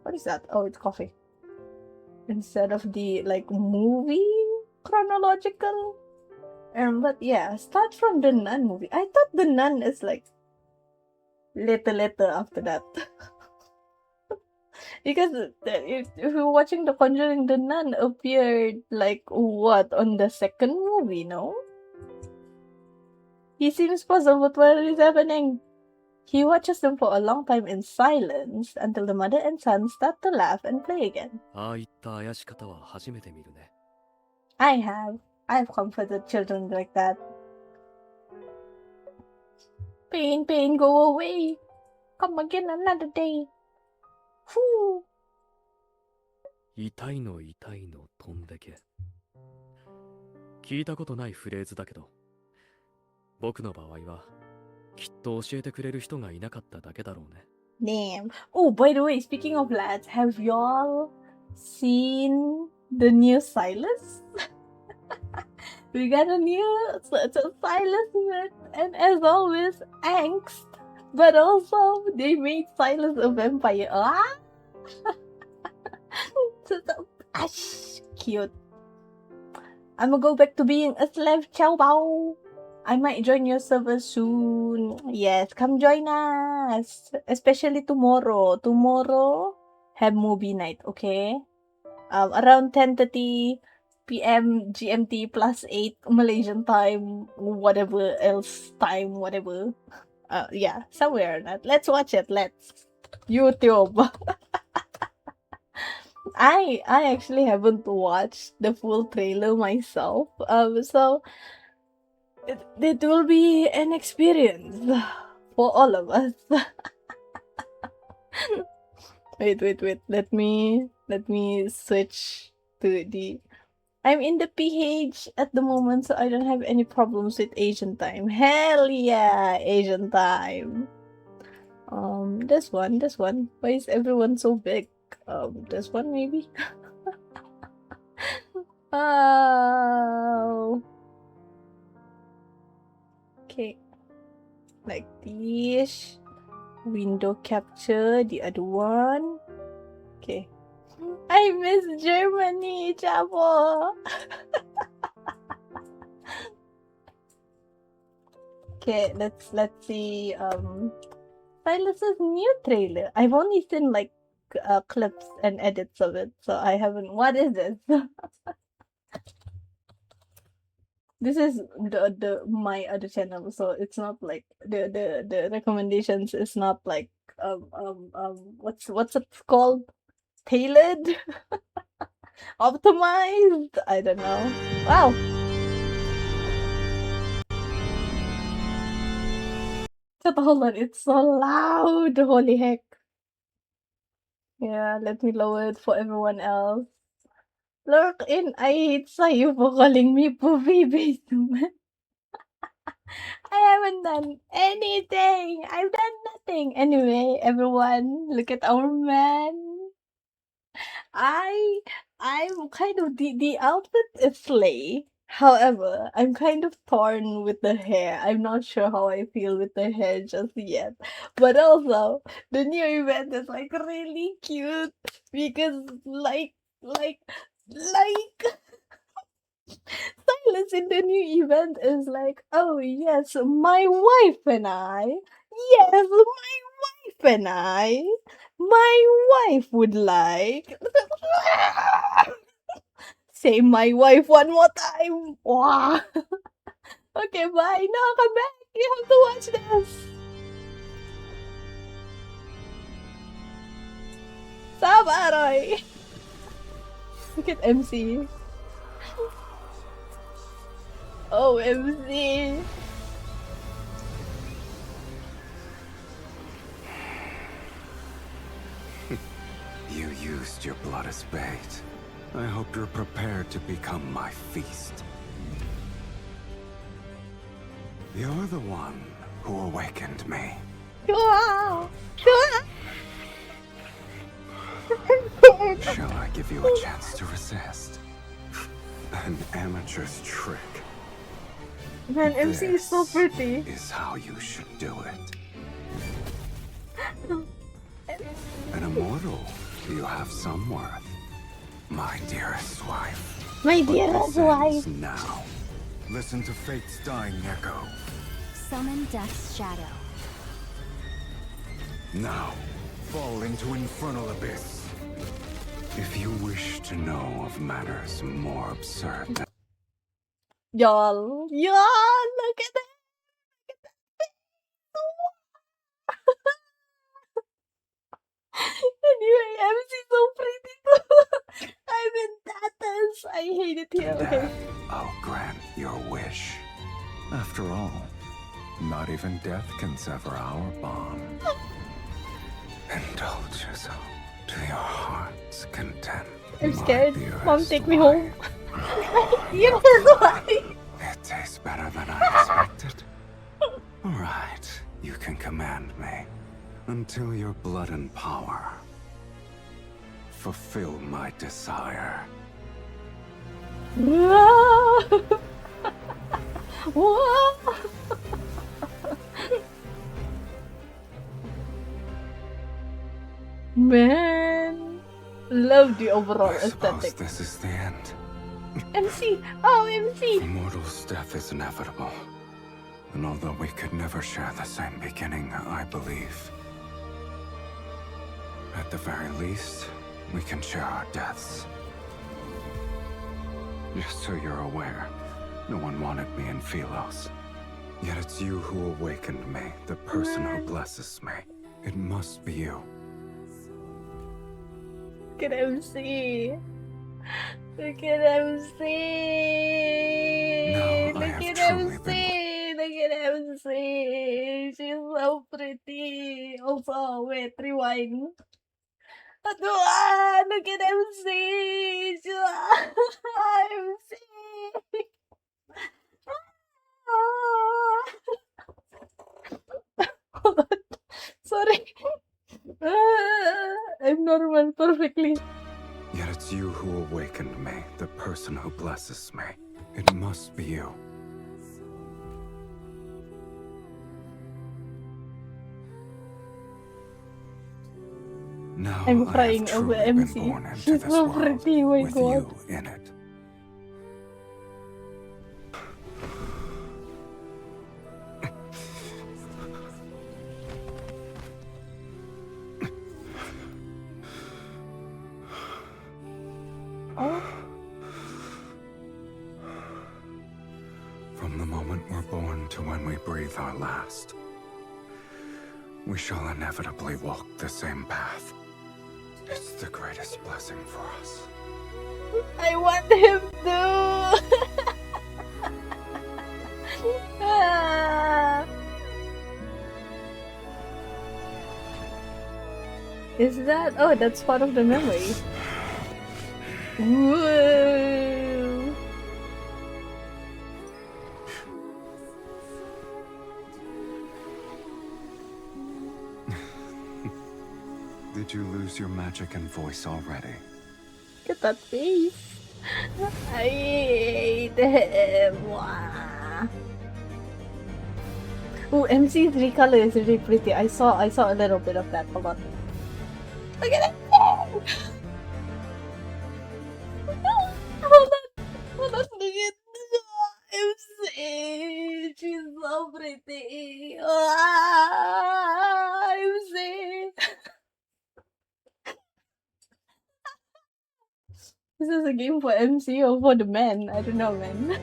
what is that? Oh, it's coffee. Instead of the like movie chronological. But yeah, start from the Nun movie. I thought the Nun is like later after that. Because if you're watching The Conjuring, the Nun appeared like what on the second movie, no? He seems puzzled with what is happening. He watches them for a long time in silence until the mother and son start to laugh and play again. ああいった怪し方は初めて見るね。I've comforted children like that. Pain, go away. Come again another day. Whew. 痛いの飛んでけ。聞いたことないフレーズだけど、僕の場合はきっと教えてくれる人がいなかっただけだろうね。Damn. Oh, by the way, speaking of lads, have y'all seen the new Silas? We got a new Silas with, and as always, angst. But also, they made Silas a vampire. Ah! Cute. I'ma go back to being a slave, ciao bao. I might join your server soon. Yes, come join us. Especially tomorrow. Tomorrow, have movie night, okay? Around 10:30 p.m. GMT plus 8 Malaysian time, whatever else time, whatever. Yeah, somewhere in that. Let's watch it. Let's. YouTube. I actually haven't watched the full trailer myself. So it will be an experience for all of us. Wait. Let me switch to the. I'm in the PH at the moment, so I don't have any problems with Asian time. Hell yeah, Asian time. This one. Why is everyone so big? This one maybe. Oh. Okay. Like this. Window capture, the other one. Okay. I miss Germany, Chavo. Okay, let's see Silas's new trailer. I've only seen like clips and edits of it, so I haven't. What is this? This is the my other channel, so it's not like the recommendations is not like what's it called? Tailored? Optimized? I don't know. Wow. Hold on, it's so loud. Holy heck. Yeah, let me lower it for everyone else. Lurk in, I hate sa'yo for calling me poopy basement. I haven't done anything. I've done nothing. Anyway, everyone, look at our man. I'm kind of the outfit is slay. However, I'm kind of torn with the hair. I'm not sure how I feel with the hair just yet. But also, the new event is like really cute because like Silas in the new event is like, oh yes, my wife and I. Yes, my wife and I. My wife would like. Say my wife one more time. Wow. Okay, bye. No, come back. You have to watch this. Sabar, Roy. Look at MC. Oh, MC. You used your blood as bait. I hope you're prepared to become my feast. You're the one who awakened me. Wow. Shall I give you a chance to resist? An amateur's trick. Man, MC is so pretty. This is how you should do it. An immortal, you have some worth. My dearest wife. My But dearest this ends wife. now. Listen to fate's dying echo. Summon Death's shadow. Now, fall into infernal abyss. If you wish to know of matters more absurd than Y'all, look at that. Anyway, MC is so pretty too. I'm in tatters. I hate it here. Okay. death, I'll grant your wish. After all, not even death can sever our bond. Indulge yourself to your heart's content. I'm my scared. dearest Mom, take me home. wife. You're why. It tastes better than I expected. All right, you can command me until your blood and power fulfill my desire. Whoa. Whoa. Man, love the overall I suppose aesthetic. this is the end. MC, oh MC. A mortal's death is inevitable. And although we could never share the same beginning, I believe, at the very least, we can share our deaths. Just so you're aware, no one wanted me in Philos. Yet it's you who awakened me, the person who blesses me. It must be you. Look at MC. Look at MC. No, I Look have at truly MC. Look at MC. She's so pretty. Also, wait, rewind. Aduh, look at MC. MC. Hold on. Sorry. I'm normal perfectly. Yet it's you who awakened me, the person who blesses me. It must be you. Now I'm I crying have over truly been MC. born into She's this so world pretty, my with god. you in it. Oh, From the moment we're born to when we breathe our last, we shall inevitably walk the same path. It's the greatest blessing for us. I want him to. Ah. Is that? Oh, that's part of the memory. Whoa. Did you lose your magic and voice already? Look at that face. I hate him. Oh, MC three color is really pretty. I saw a little bit of that. Hold on. Look at it. Hold on. Hold on. Look at MC. She's so pretty. MC. This is a game for MC or for the men. I don't know, man.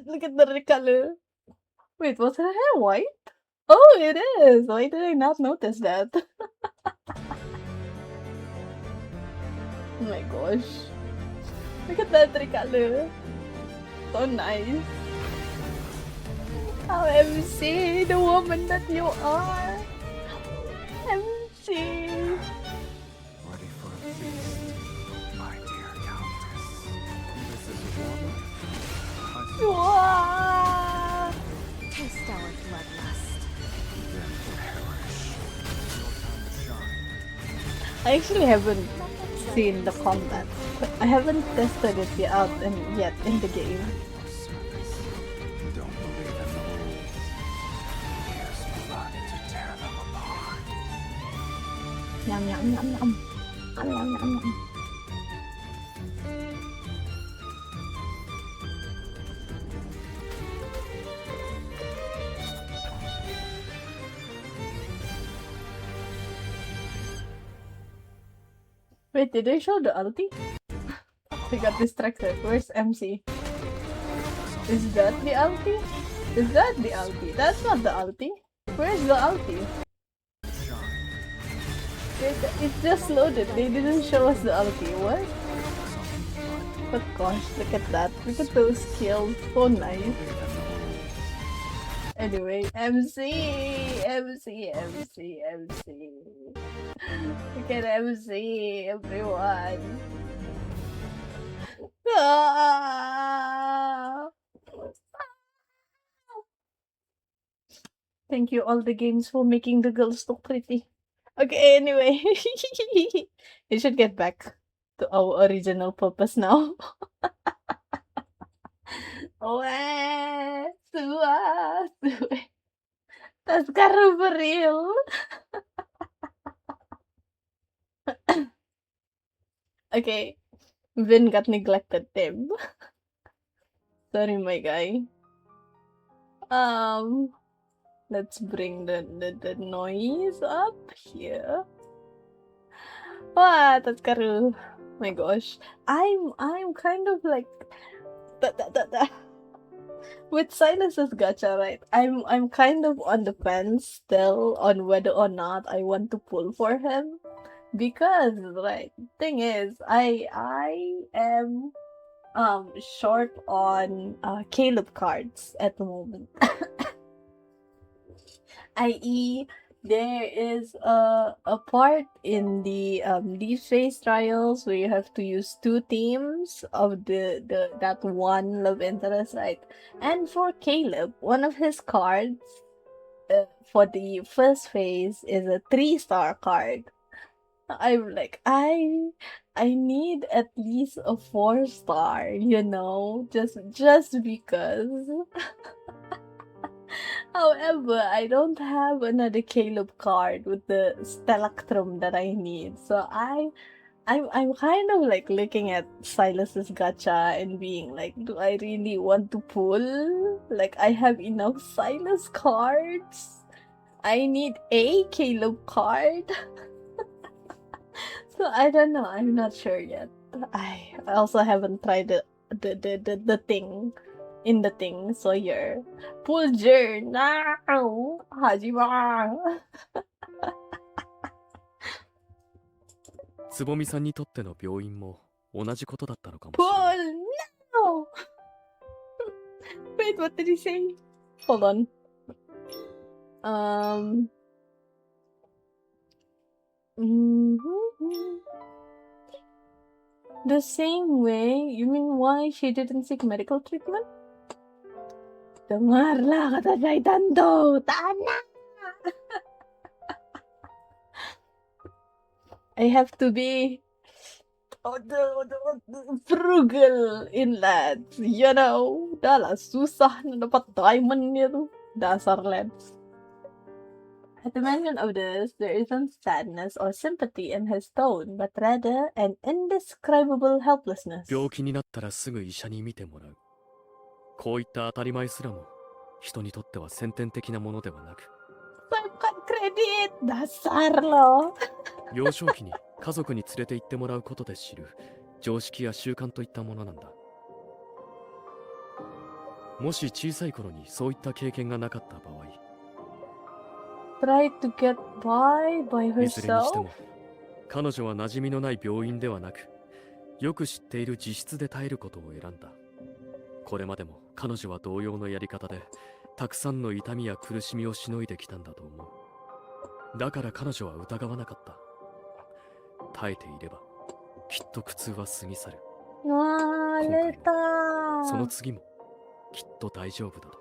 Look at the color. Wait, was her hair white? Oh, it is. Why did I not notice that? Oh my gosh. Look at that tricolor. So nice. Oh, MC, the woman that you are. MC. Ready for a feast, my dear Countess. This is water. Wow. Taste our bloodlust. Then perish. Your time to shine. I actually haven't seen the combat. I haven't tested it yet in the game. Service. Don't believe in the rules. Here's blood to tear them apart. Yum yum yum yum. Yum yum yum yum. Wait, did they show the ulti? We got distracted. Where's MC? Is that the ulti? Is that the ulti? That's not the ulti. Where's the ulti? It just loaded. They didn't show us the ulti. What? But gosh, look at that. Look at those skills. So nice. Anyway, MC, MC, MC, MC. Look at MC, everyone. Ah! Thank you, all the games, for making the girls look pretty. Okay, anyway. We should get back to our original purpose now. Weh, suah, suah. That's gotta be real. Okay, Vin got neglected, Tim. Sorry, my guy. Let's bring the noise up here. What? That's Karu. My gosh, I'm kind of like with Silas's gacha, right? I'm kind of on the fence still on whether or not I want to pull for him, because right, thing is, I am short on Caleb cards at the moment. I.e., there is a part in the Leaf Phase trials where you have to use 2 teams of that one love interest, right? And for Caleb, one of his cards for the first phase is a 3-star card. I'm like, I need at least a 4-star, you know, just because. However, I don't have another Caleb card with the Stelactrum that I need, so I'm kind of like looking at Silas's gacha and being like, do I really want to pull? Like, I have enough Silas cards. I need a Caleb card. So I don't know. I'm not sure yet. I also haven't tried the thing. In the thing, so here. Pull now! Hajima! つぼみさんにとっての病院も同じことだったのかもし Pull れない。 now! Wait, what did he say? Hold on. The same way? You mean why she didn't seek medical treatment? Dengarlah kata syaitan tu. Tak nak. I have to be frugal in that. You know, dah lah susah na dapat diamond niya tu. Dasar lads. At the mention of this, there isn't sadness or sympathy in his tone, but rather an indescribable helplessness. 病気になったらすぐ医者に診てもらう。こういった当たり前すらも人にとっては先天的なものではなく、 credit! Dasar lo! 幼少期に家族に連れて行ってもらうことで知る常識や習慣といったものなんだ。もし小さい頃にそういった経験がなかった場合、 Try to get by いずれにして herself? も彼女は馴染みのない病院ではなく、よく知っている自室で耐えることを選んだ。これまでも彼女は同様のやり方でたくさんの痛みや苦しみをしのいできたんだと思う。だから彼女は疑わなかった。耐えていればきっと苦痛は過ぎ去る。 Leta! その次もきっと大丈夫だと。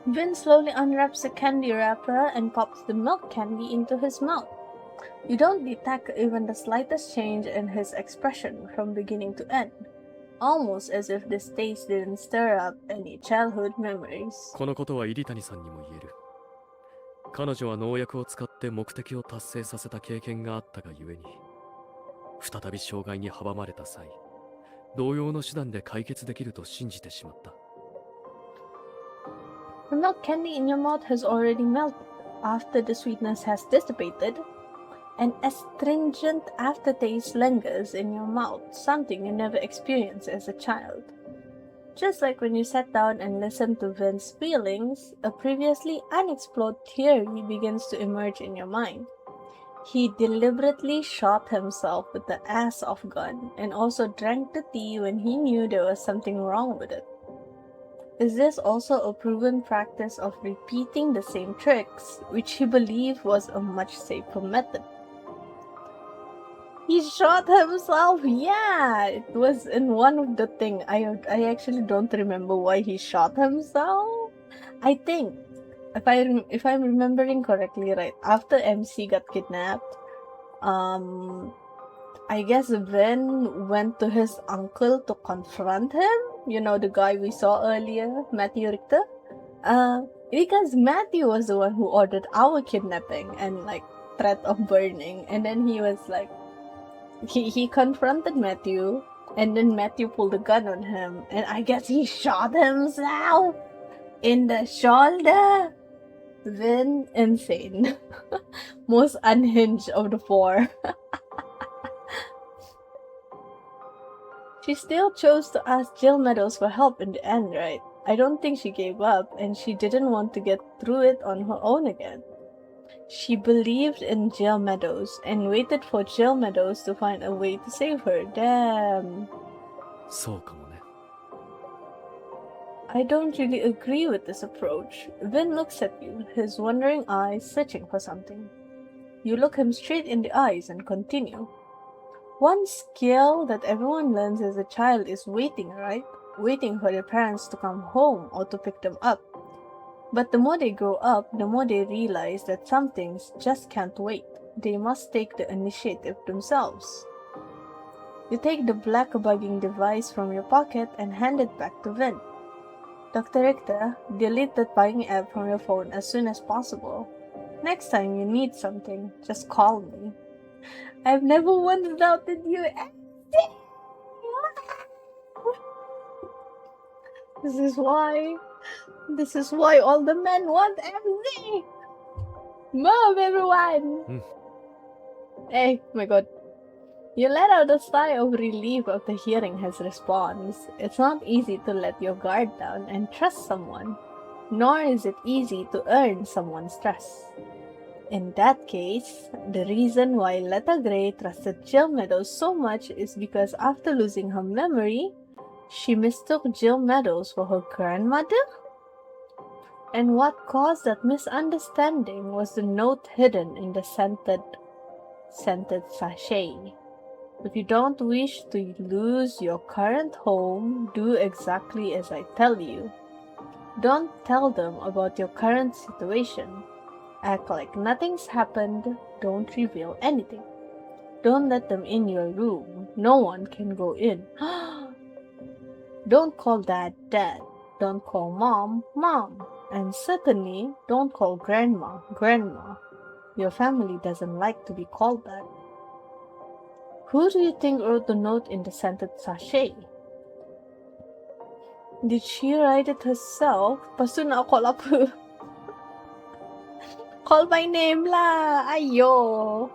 Vin slowly unwraps the candy wrapper and pops the milk candy into his mouth. You don't detect even the slightest change in his expression from beginning to end, almost as if this taste didn't stir up any childhood memories. このことは入谷さんにも言える。彼女は農薬を使って目的を達成させた経験があったがゆえに、再び障害に阻まれた際、同様の手段で解決できると信じてしまった。 The milk candy in your mouth has already melted after the sweetness has dissipated. An astringent aftertaste lingers in your mouth, something you never experienced as a child. Just like when you sat down and listened to Vin's feelings, a previously unexplored theory begins to emerge in your mind. He deliberately shot himself with the ass of gun and also drank the tea when he knew there was something wrong with it. Is this also a proven practice of repeating the same tricks, which he believed was a much safer method? He shot himself. Yeah, it was in one of the thing. I actually don't remember why he shot himself. I think if I'm remembering correctly, right after MC got kidnapped, I guess Vin went to his uncle to confront him. You know, the guy we saw earlier, Matthew Richter. Because Matthew was the one who ordered our kidnapping and like threat of burning, and then he was like, he confronted Matthew, and then Matthew pulled a gun on him, and I guess he shot himself in the shoulder. Vin, insane. Most unhinged of the four. She still chose to ask Jill Meadows for help in the end, right? I don't think she gave up, and she didn't want to get through it on her own again. She believed in Jill Meadows and waited for Jill Meadows to find a way to save her. Damn. そうかもね。 I don't really agree with this approach. Vin looks at you, his wondering eyes searching for something. You look him straight in the eyes and continue. One skill that everyone learns as a child is waiting, right? Waiting for their parents to come home or to pick them up. But the more they grow up, the more they realize that some things just can't wait. They must take the initiative themselves. You take the black bugging device from your pocket and hand it back to Vin. Dr. Richter, delete that bugging app from your phone as soon as possible. Next time you need something, just call me. I've never once doubted you. This is why all the men want MC. Move, everyone. Hey, my god. You let out a sigh of relief after hearing his response. It's not easy to let your guard down and trust someone, nor is it easy to earn someone's trust. In that case, the reason why Letta Gray trusted Jill Meadows so much is because after losing her memory, she mistook Jill Meadows for her grandmother? And what caused that misunderstanding was the note hidden in the scented sachet. If you don't wish to lose your current home, do exactly as I tell you. Don't tell them about your current situation. Act like nothing's happened. Don't reveal anything. Don't let them in your room. No one can go in. Don't call dad dad. Don't call mom mom. And certainly don't call grandma grandma. Your family doesn't like to be called that. Who do you think wrote the note in the scented sachet? Did she write it herself? Pasto na call up her. Call by name la. Ayo.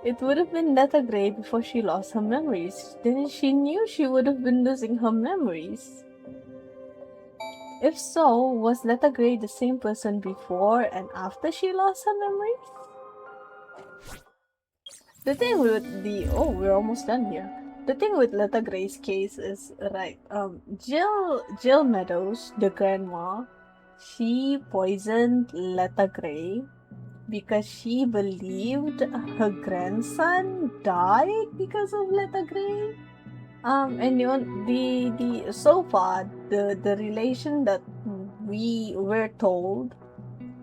It would have been Netta Gray before she lost her memories. Then she knew she would have been losing her memories. If so, was Netta Gray the same person before and after she lost her memories? The thing with the we're almost done here. The thing with Letta Gray's case is right. Jill Meadows, the grandma, she poisoned Letta Gray because she believed her grandson died because of Letta Gray. And you know, the so far the relation that we were told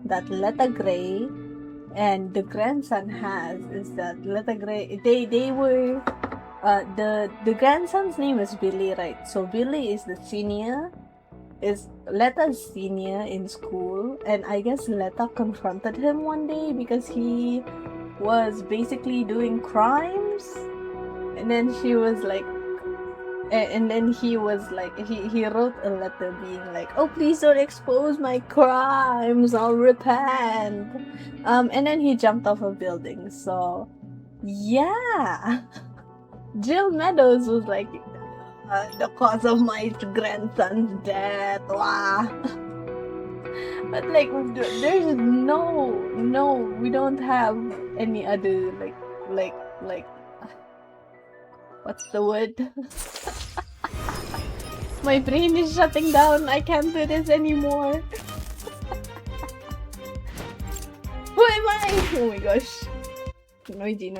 that Letta Gray and the grandson has is that Letta Gray they were the grandson's name is Billy, right? So Billy is the senior, is Letta's senior in school, and I guess Letta confronted him one day because he was basically doing crimes, and then she was like, and then he was like, he wrote a letter being like, oh please don't expose my crimes, I'll repent. And then he jumped off a building. So yeah. Jill Meadows was like, the cause of my grandson's death. Wah. But like, there's no, we don't have any other like, what's the word? My brain is shutting down. I can't do this anymore. Who am I? Oh my gosh. Noisy.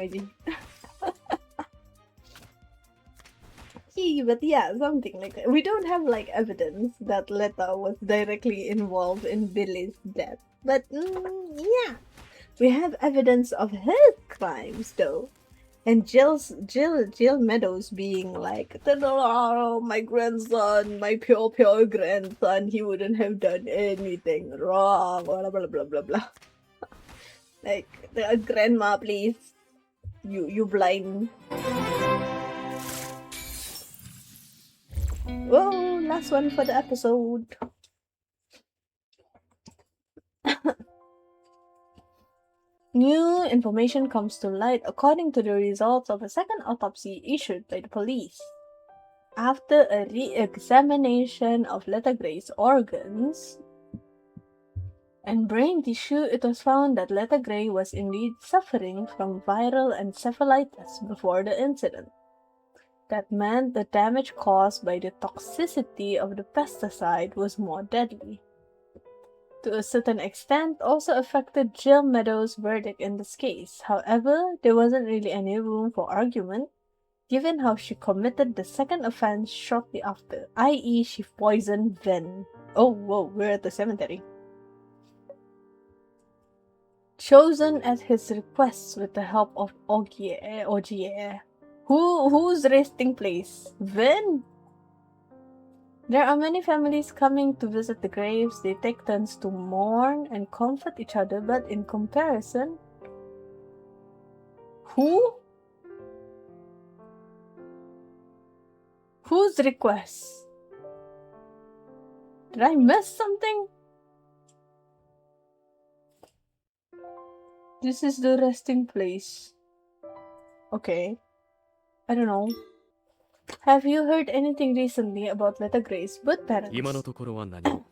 But yeah, something like that. We don't have like evidence that Letta was directly involved in Billy's death. But yeah, we have evidence of his crimes though. And Jill Meadows being like, oh, my grandson, my pure grandson, he wouldn't have done anything wrong, blah blah blah blah blah. Like, grandma, please, you blind. Whoa, last one for the episode. New information comes to light according to the results of a second autopsy issued by the police. After a re-examination of Letta Gray's organs and brain tissue, it was found that Letta Gray was indeed suffering from viral encephalitis before the incident. That meant the damage caused by the toxicity of the pesticide was more deadly. To a certain extent, also affected Jill Meadows' verdict in this case. However, there wasn't really any room for argument, given how she committed the second offense shortly after, i.e. she poisoned Vin. Oh, whoa, we're at the cemetery. Chosen at his request with the help of Ogier. Whose resting place? Vin? There are many families coming to visit the graves. They take turns to mourn and comfort each other, but in comparison, who? Whose request? Did I miss something? This is the resting place. Okay. I don't know. Have you heard anything recently about Letta Gray's birth parents? 今のところは何も。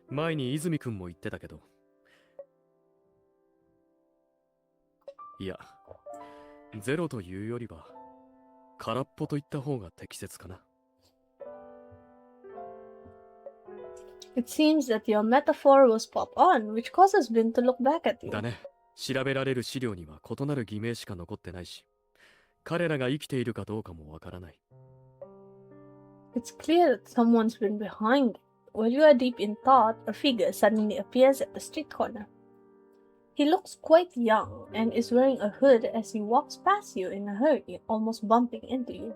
前に泉くんも言ってたけど。いや、ゼロというよりは、空っぽと言った方が適切かな。It seems that your metaphor was spot on, which causes Vin to look back at you. だね。調べられる資料には異なる偽名しか残ってないし。彼らが生きているかどうかもわからない。It's clear that someone's been behind it. while you are deep in thought, a figure suddenly appears at the street corner. He looks quite young and is wearing a hood as he walks past you in a hurry, almost bumping into you.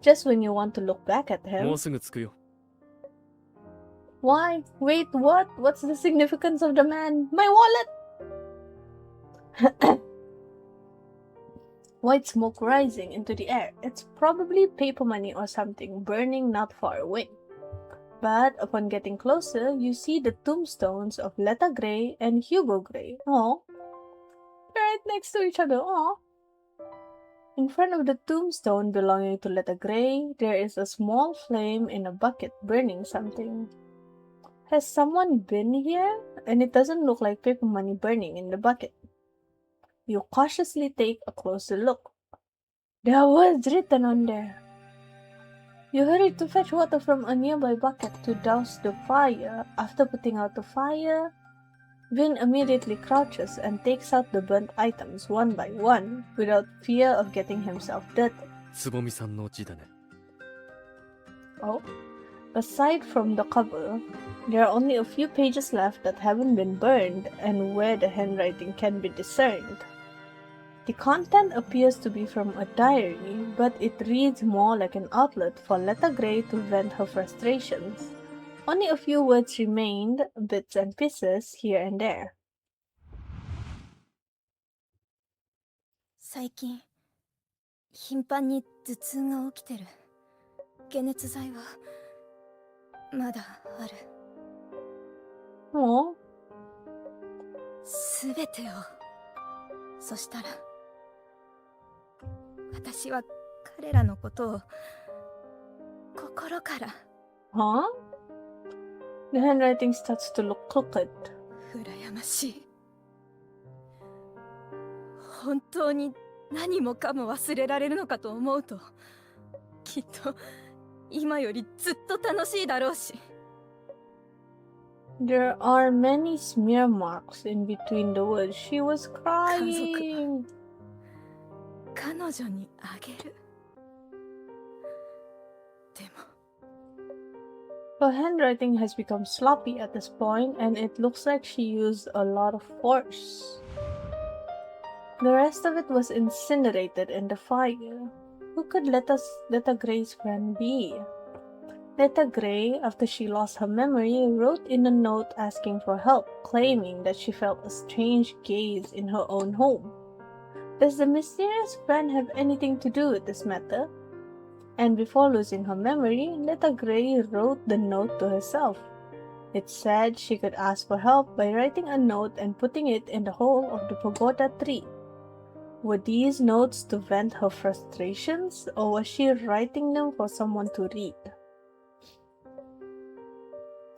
Just when you want to look back at も him, うすぐ着くよ。 why? Wait, what? What's the significance of the man? My wallet! White smoke rising into the air. It's probably paper money or something burning not far away. But upon getting closer, you see the tombstones of Letta Gray and Hugo Gray. Oh, they're right next to each other. Oh. In front of the tombstone belonging to Letta Gray, there is a small flame in a bucket burning something. Has someone been here? And it doesn't look like paper money burning in the bucket. You cautiously take a closer look. There are words written on there. You hurry to fetch water from a nearby bucket to douse the fire. After putting out the fire, Vin immediately crouches and takes out the burnt items one by one without fear of getting himself dirty. つぼみさんの字だね。 Oh, aside from the cover, there are only a few pages left that haven't been burned and where the handwriting can be discerned. The content appears to be from a diary, but it reads more like an outlet for Letta Gray to vent her frustrations. Only a few words remained, bits and pieces here and there. 最近頻繁に頭痛が起きてる。解熱剤はまだある。 Oh, すべてを。そしたら私は彼らのことを心から huh? The handwriting starts to look crooked. 羨ましい。本当に何もかも忘れられるのかと思うと、きっと今よりずっと楽しいだろうし。 There are many smear marks in between the words. She was crying. 彼女にあげる。でも Her handwriting has become sloppy at this point, and it looks like she used a lot of force. The rest of it was incinerated in the fire. Who could Letta Gray's friend be? Letta Gray, after she lost her memory, wrote in a note asking for help, claiming that she felt a strange gaze in her own home. Does the mysterious friend have anything to do with this matter? And before losing her memory, Letta Gray wrote the note to herself. It said she could ask for help by writing a note and putting it in the hole of the pagoda tree. Were these notes to vent her frustrations, or was she writing them for someone to read?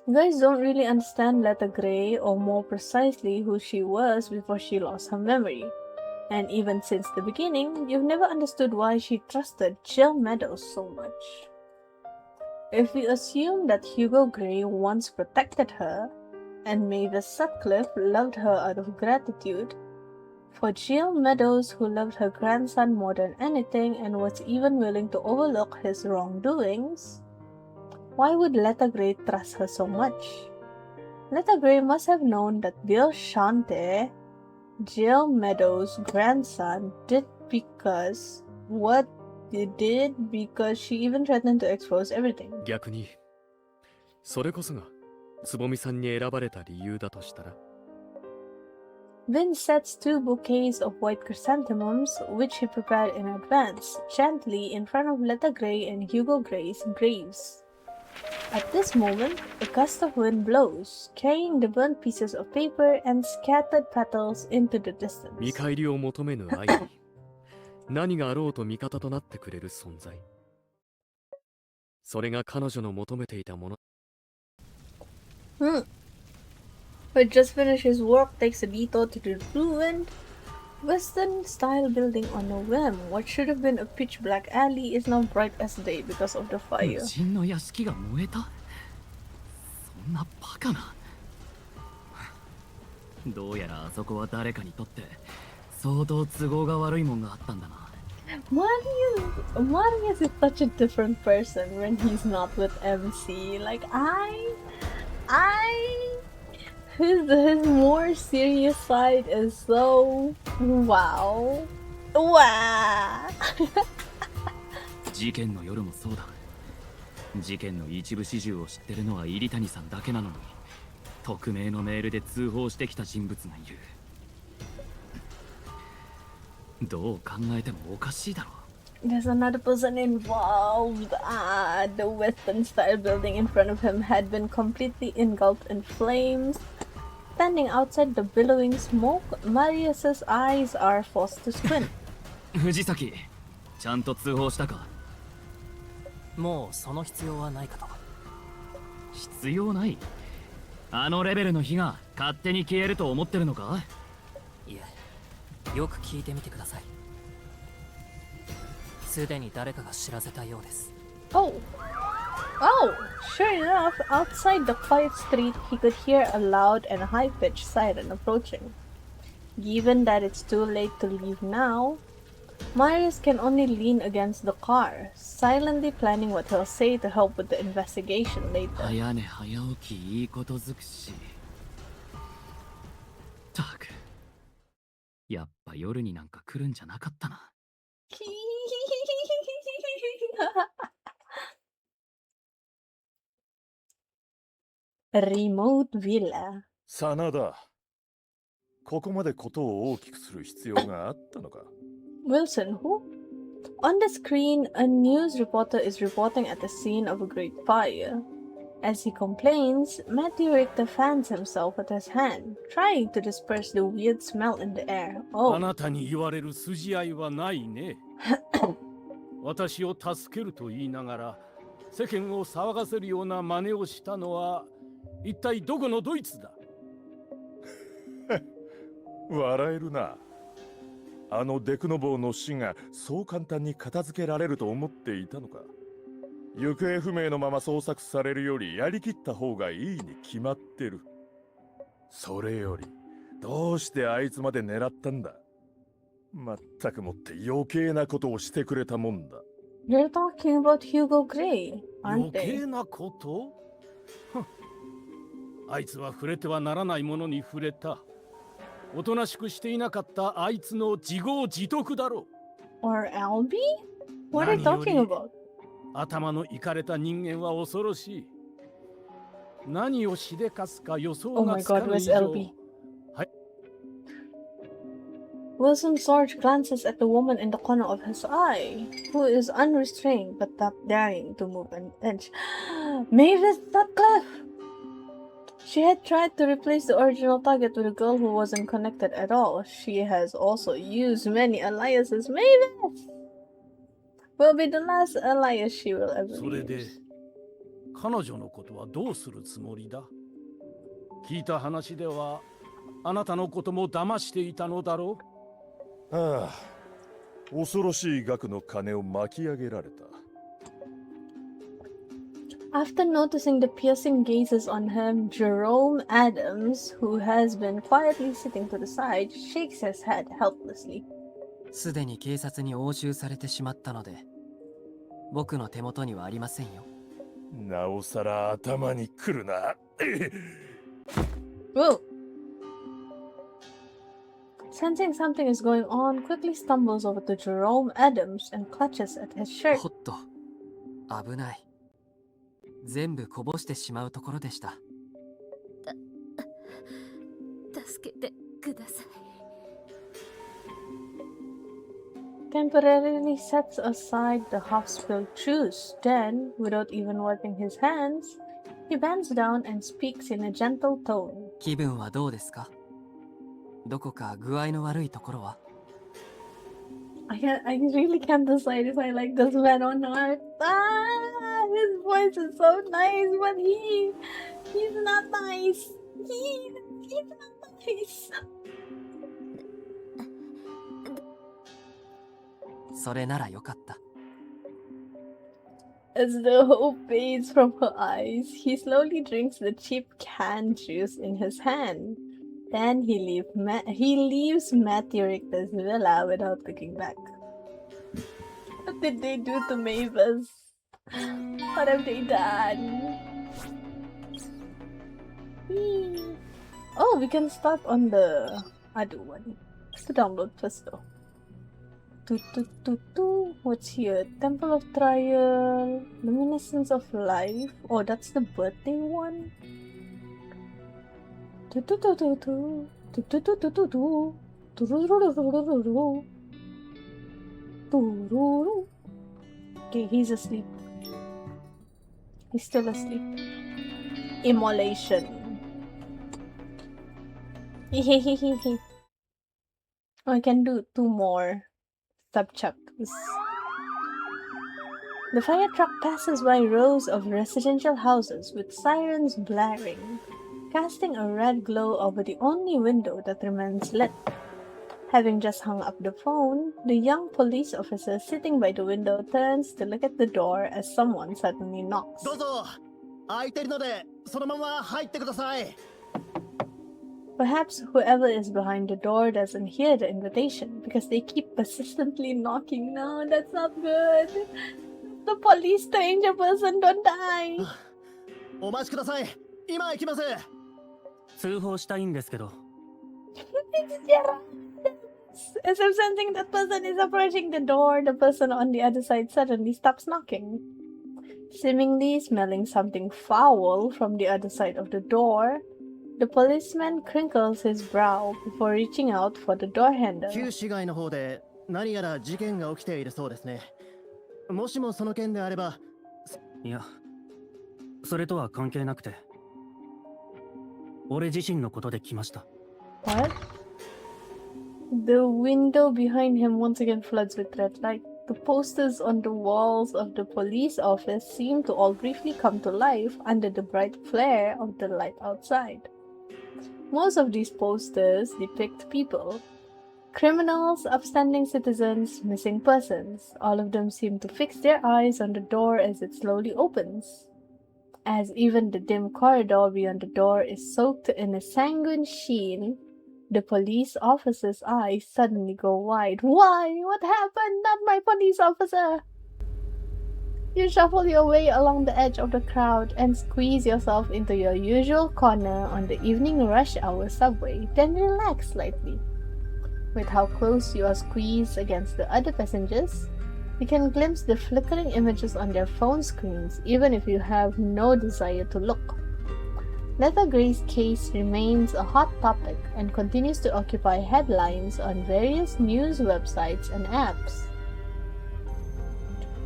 You guys don't really understand Letta Gray, or more precisely who she was before she lost her memory. And even since the beginning, you've never understood why she trusted Jill Meadows so much. If we assume that Hugo Gray once protected her, and Mavis Sutcliffe loved her out of gratitude, for Jill Meadows, who loved her grandson more than anything and was even willing to overlook his wrongdoings, why would Letta Gray trust her so much? Letta Gray must have known that Bill Shante, Jill Meadows' grandson, did because what he did because she even threatened to expose everything. 逆に、それこそがつぼみさんに選ばれた理由だとしたら。 Vin sets 2 bouquets of white chrysanthemums, which he prepared in advance, gently in front of Letta Gray and Hugo Gray's graves. At this moment, a gust of wind blows, carrying the burnt pieces of paper and scattered petals into the distance. 見返りを求めぬ愛に、何があろうと味方となってくれる存在。それが彼女の求めていたもの。But just finished his work takes a detour to the ruined Western-style building on a whim. What should have been a pitch-black alley is now bright as day because of the fire. 無人の屋敷が燃えた？そんなバカな。どうやらあそこは誰かにとって相当都合が悪いもんがあったんだな。Marius is such a different person when he's not with MC. Like his more serious side is so wow. Wow. 事件の夜もそうだ。事件の一部始終を知ってるのは入谷さんだけなのに、匿名のメールで通報してきた人物がいる。どう考えてもおかしいだろう。 There's another person involved. The Western style building in front of him had been completely engulfed in flames. Standing outside the billowing smoke, Marius's eyes are forced to squint. 藤崎、ちゃんと通報したか？もうその必要はないかと。必要ない？あのレベルの火が勝手に消えると思ってるのか？いえ、よく聞いてみてください。すでに誰かが知らせたようです。Oh, sure enough, outside the quiet street, he could hear a loud and high-pitched siren approaching. Given that it's too late to leave now, Marius can only lean against the car, silently planning what he'll say to help with the investigation later. 早寝早起きいいこと尽くし。たく、やっぱ夜になんか来るんじゃなかったな。Remote villa. 真田、ここまでことを大きくする必要があったのか？ Wilson, who? On the screen, a news reporter is reporting at the scene of a great fire. As he complains, Matthew Richter fans himself with his hand, trying to disperse the weird smell in the air. あなたに言われる筋合いはないね。私を助けると言いながら、世間を騒がせるような真似をしたのは一体どこのドイツだ？笑えるな。あのデクノボーの死がそう簡単に片付けられると思っていたのか？行方不明のまま捜索されるよりやりきった方がいいに決まってる。それよりどうしてあいつまで狙ったんだ？まったくもって余計なことをしてくれたもんだ。They're talking about Hugo Gray, 余 aren't they? 計なこと？あいつは触れてはならないものに触れた。おとなしくしていなかったあいつの自業自得だろう。 Or Albie? What are you talking about? 頭のいかれた人間は恐ろしい。何をしでかすか予想 Oh が my つか god, ぬ以 where's 上。 Albie? Wilson Sarge glances at the woman in the corner of his eye, who is unrestrained but not daring to move an inch. Mavis Sutcliffe! She had tried to replace the original target with a girl who wasn't connected at all. She has also used many aliases. Mavis will be the last alias she will ever それで use. 彼女のことはどうするつもりだ？聞いた話ではあなたのことも騙していたのだろう？ああ、恐ろしい額の金を巻き上げられた。After noticing the piercing gazes on him, Jerome Adams, who has been quietly sitting to the side, shakes his head helplessly. すでに警察に押収されてしまったので、僕の手元にはありませんよ。なおさら頭にくるな。Whoa! Sensing something is going on, quickly stumbles over to Jerome Adams and clutches at his shirt. ほっと、危ない。全部こぼしてしまうところでした。助けてください。Temporarily sets aside the half-spilled juice. Then, without even wiping his hands, he bends down and speaks in a gentle tone. 気分はどうですか？どこか具合の悪いところは？ I really can't decide if I like this man or not. His voice is so nice, but he's not nice. He's not nice. それならよかった。 As the hope fades from her eyes, he slowly drinks the cheap canned juice in his hand. Then he leaves Matthew Richter's villa without looking back. What did they do to Mavis? What have they done? Whee. Oh, we can start on the other one. To download first though. What's here? Temple of Trial, Luminescence of Life. Oh, that's the birthday one. Okay, he's asleep. He's still asleep. Immolation. I can do 2 more sub-chapters. The fire truck passes by rows of residential houses with sirens blaring, casting a red glow over the only window that remains lit. Having just hung up the phone, the young police officer sitting by the window turns to look at the door as someone suddenly knocks. Perhaps whoever is behind the door doesn't hear the invitation because they keep persistently knocking. No, that's not good. The police stranger person, don't die. お待ちください。今行きます。通報したいんですけど。As if sensing that person is approaching the door, the person on the other side suddenly stops knocking. Seemingly smelling something foul from the other side of the door, the policeman crinkles his brow before reaching out for the door handle. 旧市街の方で何やら事件が起きているそうですね。もしもその件であれば、いや、それとは関係なくて、俺自身のことで来ました。What? The window behind him once again floods with red light. The posters on the walls of the police office seem to all briefly come to life under the bright flare of the light outside. Most of these posters depict people. Criminals, upstanding citizens, missing persons. All of them seem to fix their eyes on the door as it slowly opens. As even the dim corridor beyond the door is soaked in a sanguine sheen, the police officer's eyes suddenly go wide. Why? What happened? Not my police officer! You shuffle your way along the edge of the crowd and squeeze yourself into your usual corner on the evening rush hour subway, then relax slightly. With how close you are squeezed against the other passengers, you can glimpse the flickering images on their phone screens even if you have no desire to look. Letta Gray's case remains a hot topic and continues to occupy headlines on various news websites and apps.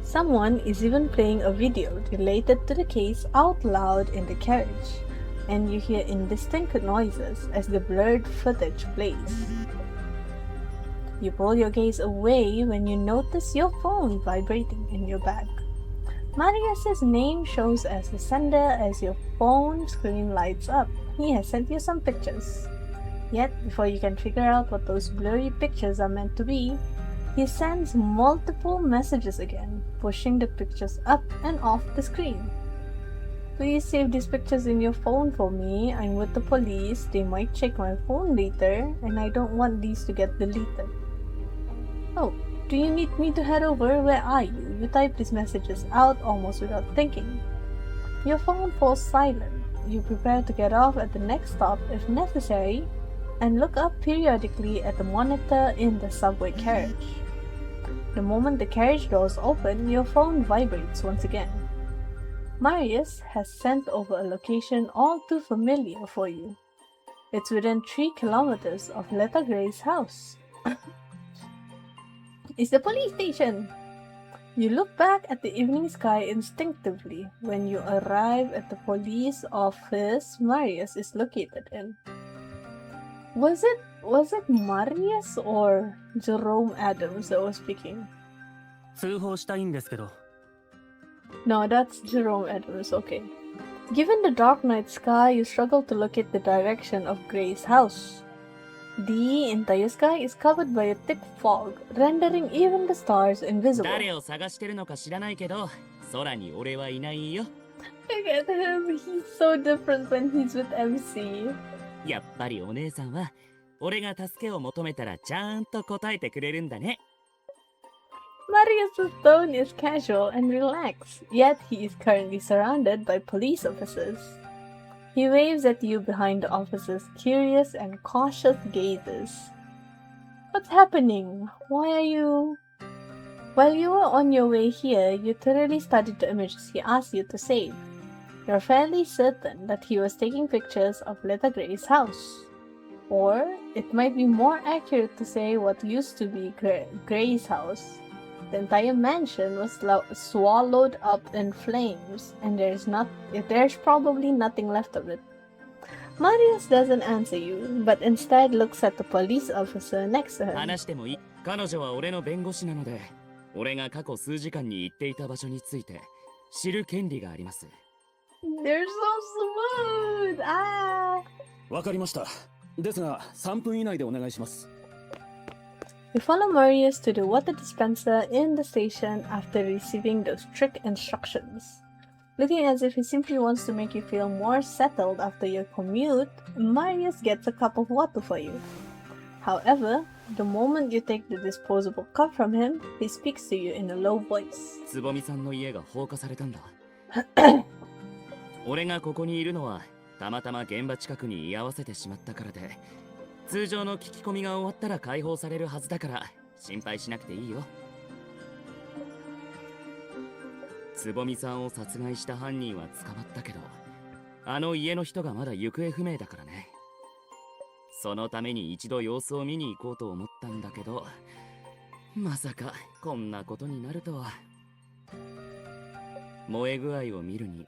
Someone is even playing a video related to the case out loud in the carriage, and you hear indistinct noises as the blurred footage plays. You pull your gaze away when you notice your phone vibrating in your bag. Marius's name shows as the sender as your phone screen lights up. He has sent you some pictures. Yet, before you can figure out what those blurry pictures are meant to be, he sends multiple messages again, pushing the pictures up and off the screen. Please save these pictures in your phone for me. I'm with the police. They might check my phone later, and I don't want these to get deleted. Oh, do you need me to head over? Where are you? You type these messages out almost without thinking. Your phone falls silent. You prepare to get off at the next stop if necessary, and look up periodically at the monitor in the subway carriage. The moment the carriage doors open, your phone vibrates once again. Marius has sent over a location all too familiar for you. It's within 3 kilometers of Letta Gray's house. It's the police station! You look back at the evening sky instinctively when you arrive at the police office Marius is located in. Was it Marius or Jerome Adams that was speaking? 通報したいんですけど。 No, that's Jerome Adams, okay. Given the dark night sky, you struggle to locate the direction of Gray's house. The entire sky is covered by a thick fog, rendering even the stars invisible. 誰を探してるのか知らないけど、空に俺はいないよ。Look at him, he's so different when he's with MC. やっぱりお姉さんは、俺が助けを求めたらちゃんと答えてくれるんだね。Marius's tone is casual and relaxed, yet he is currently surrounded by police officers. He waves at you behind the officers' curious and cautious gazes. What's happening? Why are you... While you were on your way here, you thoroughly studied the images he asked you to save. You're fairly certain that he was taking pictures of Little Gray's house. Or, it might be more accurate to say what used to be Gray's house. The entire mansion was swallowed up in flames, and there's probably nothing left of it. Marius doesn't answer you, but instead looks at the police officer next to him. 話してもいい。彼女は俺の弁護士なので、俺が過去数時間に行っていた場所について知る権利があります。They're so smooth! Ah! わかりました。ですが、3分以内でお願いします。You follow Marius to the water dispenser in the station after receiving those strict instructions. Looking as if he simply wants to make you feel more settled after your commute, Marius gets a cup of water for you. However, the moment you take the disposable cup from him, he speaks to you in a low voice. つぼみさんの家が放火されたんだ。俺がここにいるのはたまたま現場近くに居合わせてしまったからで、通常の聞き込みが終わったら解放されるはずだから心配しなくていいよ。つぼみさんを殺害した犯人は捕まったけど、あの家の人がまだ行方不明だからね。そのために一度様子を見に行こうと思ったんだけど、まさかこんなことになるとは。燃え具合を見るに、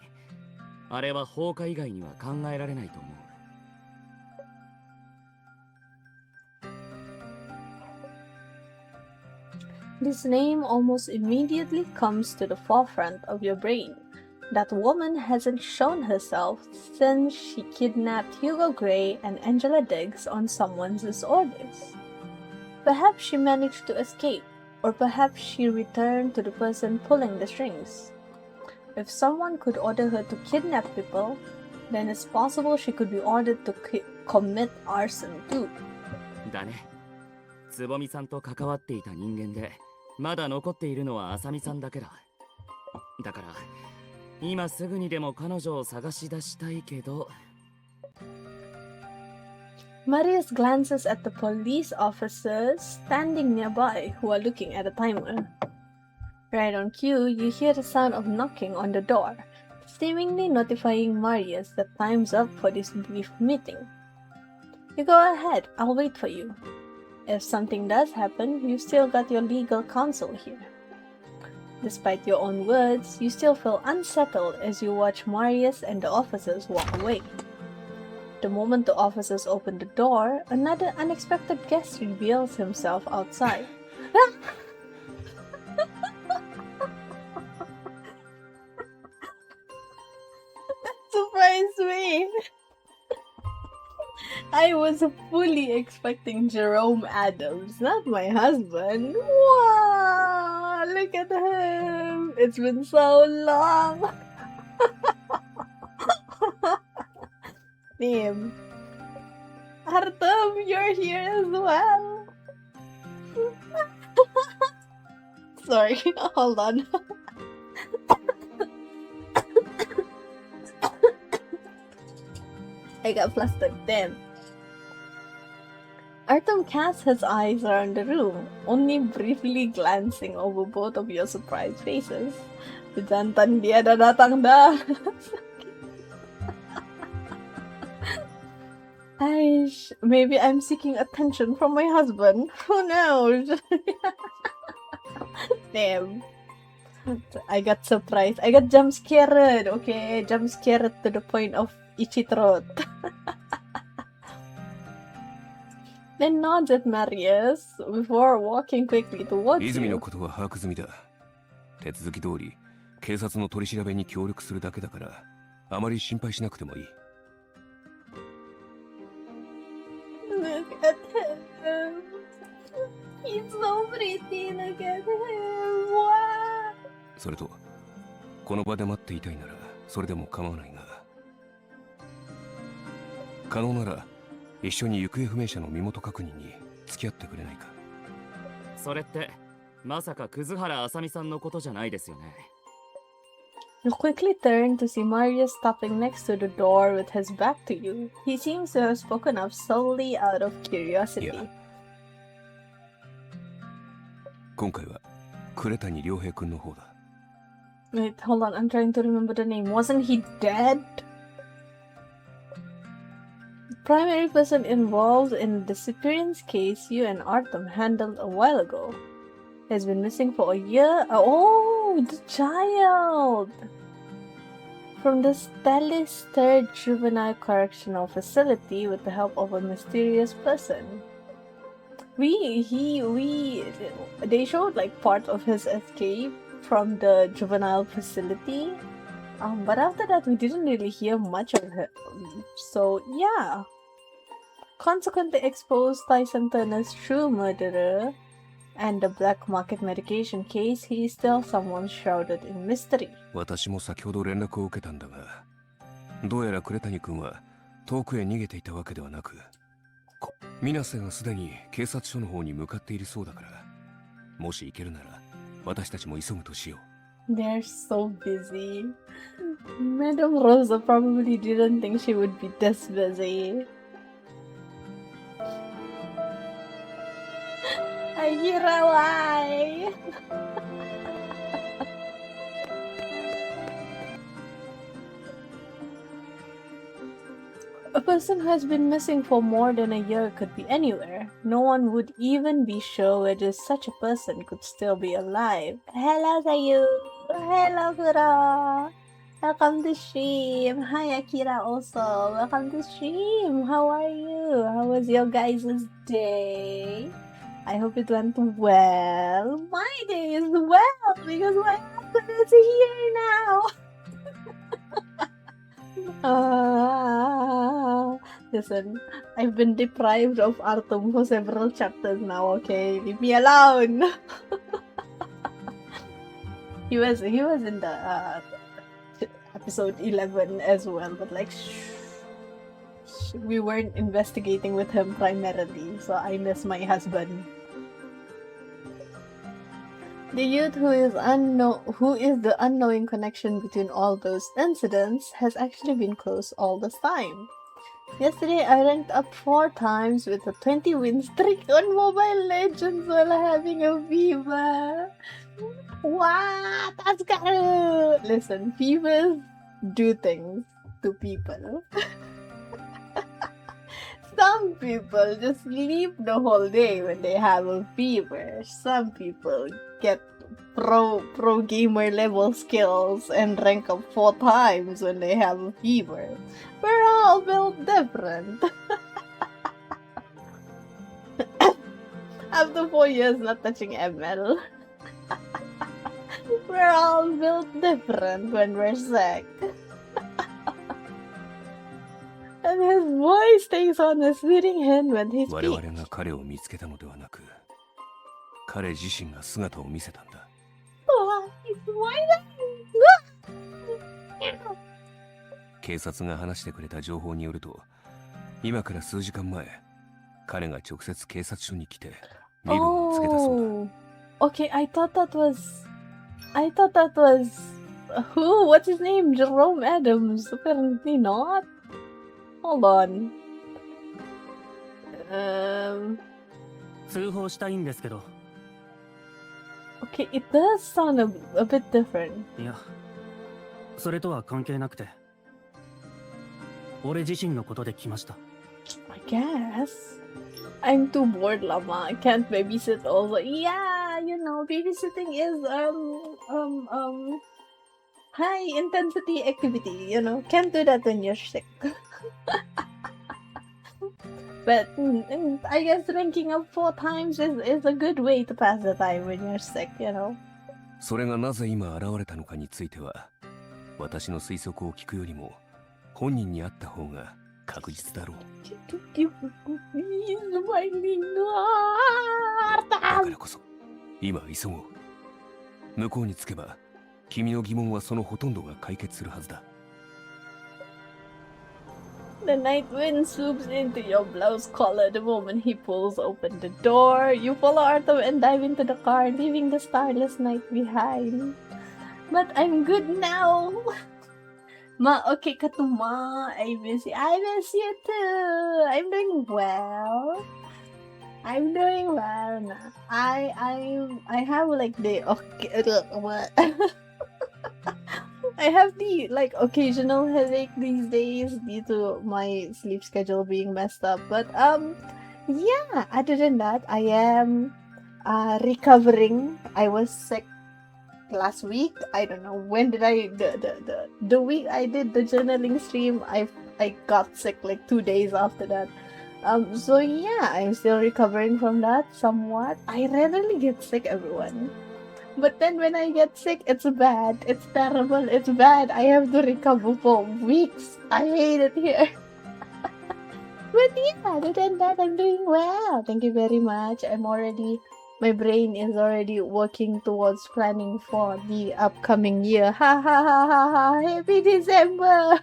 あれは放火以外には考えられないと思う。This name almost immediately comes to the forefront of your brain. That woman hasn't shown herself since she kidnapped Hugo Gray and Angela Diggs on someone's orders. Perhaps she managed to escape, or perhaps she returned to the person pulling the strings. If someone could order her to kidnap people, then it's possible she could be ordered to commit arson too. だね。つぼみさんと関わっていた人間で、まだ残っているのはあさみさんだけだ。だから、今すぐにでも彼女を探し出したいけど。Marius glances at the police officers standing nearby who are looking at a timer. Right on cue, you hear the sound of knocking on the door, seemingly notifying Marius that time's up for this brief meeting. You go ahead, I'll wait for you. If something does happen, you've still got your legal counsel here. Despite your own words, you still feel unsettled as you watch Marius and the officers walk away. The moment the officers open the door, another unexpected guest reveals himself outside. That surprised me! I was fully expecting Jerome Adams, not my husband. Wow! Look at him! It's been so long! Name. Artem, you're here as well! Sorry, hold on. I got flustered, damn. Artem casts his eyes around the room, only briefly glancing over both of your surprised faces. Jantan dia dah datang dah. Aish, maybe I'm seeking attention from my husband. Who knows? Damn. I got surprised. I got jump scared. Okay, jump scared to the point of itchy throat. Then nods at Marius before walking quickly towards you. 泉のことは把握済みだ。手続き通り警察の取り調べに協力するだけだから、あまり心配しなくてもいい。Look at him. He's so pretty. Look at him. Wow. それと、この場で待っていたいならそれでも構わないが、可能なら一緒に行方不明者の身元確認に付き合ってくれないか。それってまさか葛原あさみさんのことじゃないですよね。You quickly turn to see Marius stopping next to the door with his back to you. He seems to have spoken up solely out of curiosity. 今回は呉谷良平君の方だ。Wait, hold on. I'm trying to remember the name. Wasn't he dead? The primary person involved in the disappearance case you and Artem handled a while ago has been missing for a year. Oh, the child! From the Stellis 3rd Juvenile Correctional Facility with the help of a mysterious person. They showed like part of his escape from the juvenile facility, but after that we didn't really hear much of him. So yeah, consequently exposed Tyson Turner's true murderer and the black market medication case, he is still someone shrouded in mystery. 私も先ほど連絡を受けたんだが、どうやら呉谷君は遠くへ逃げていたわけではなく、水瀬がすでに警察署の方に向かっているそうだから、もし行けるなら私たちも急ぐとしよう。They're so busy. Madame Rosa probably didn't think she would be this busy. Akira, why? A person who has been missing for more than a year could be anywhere. No one would even be sure whether such a person could still be alive. Hello, Sayu. Hello, Kuro. Welcome to stream. Hi, Akira also. Welcome to stream. How are you? How was your guys' day? I hope it went well. My day is well because my husband is here now. Listen, I've been deprived of Artem for several chapters now, okay? Leave me alone! he was in the episode 11 as well, but like we weren't investigating with him primarily, so I miss my husband. The youth who is the unknowing connection between all those incidents has actually been close all this time. Yesterday I ranked up 4 times with a 20-win streak on Mobile Legends while having a fever. What? That's good. Listen, fevers do things to people. Some people just sleep the whole day when they have a fever. Some people get pro gamer level skills and rank up 4 times when they have a fever. We're all built different. After 4 years not touching ML, we're all built different when we're sick. And his voice takes on a sweating hint when he speaks. 我々が彼を見つけたのではなく、彼自身が姿を見せたんだ。Oh, he's smiling. 警察が話してくれた情報によると、今から数時間前、彼が直接警察署に来て身分をつけたそうだ。Okay, I thought that was who? What's his name? Jerome Adams. Apparently not. Hold on. 通報したいんですけど。Okay, it does sound a bit different. いや、それとは関係なくて。俺自身のことで来ました。I guess. I'm too bored, Lama. I can't babysit also. Yeah, you know, babysitting is high intensity activity, you know. Can't do that when you're sick. But I guess ranking up 4 times is a good way to pass the time when you're sick, you know. それがなぜ今現れたのかについては、私の推測を聞くよりも本人に会った方が確実だろう。だからこそ今急ごう。向こうに着けば君の疑問はそのほとんどが解決するはずだ。The night wind swoops into your blouse collar the moment he pulls open the door. You follow Arthur and dive into the car, leaving the starless night behind. But I'm good now. Ma, okay ka to, Ma. I miss you. I miss you too. I'm doing well. I'm doing well now. I have like the what? I have the like occasional headache these days due to my sleep schedule being messed up. But yeah, other than that, I am recovering. I was sick last week. I don't know when did I the week I did the journaling stream. I got sick like 2 days after that. So yeah, I'm still recovering from that somewhat. I rarely get sick, everyone. But then when I get sick, it's bad. It's terrible. It's bad. I have to recover for weeks. I hate it here. But yeah, other than that, I'm doing well. Thank you very much. My brain is already working towards planning for the upcoming year. Ha ha ha ha ha. Happy December.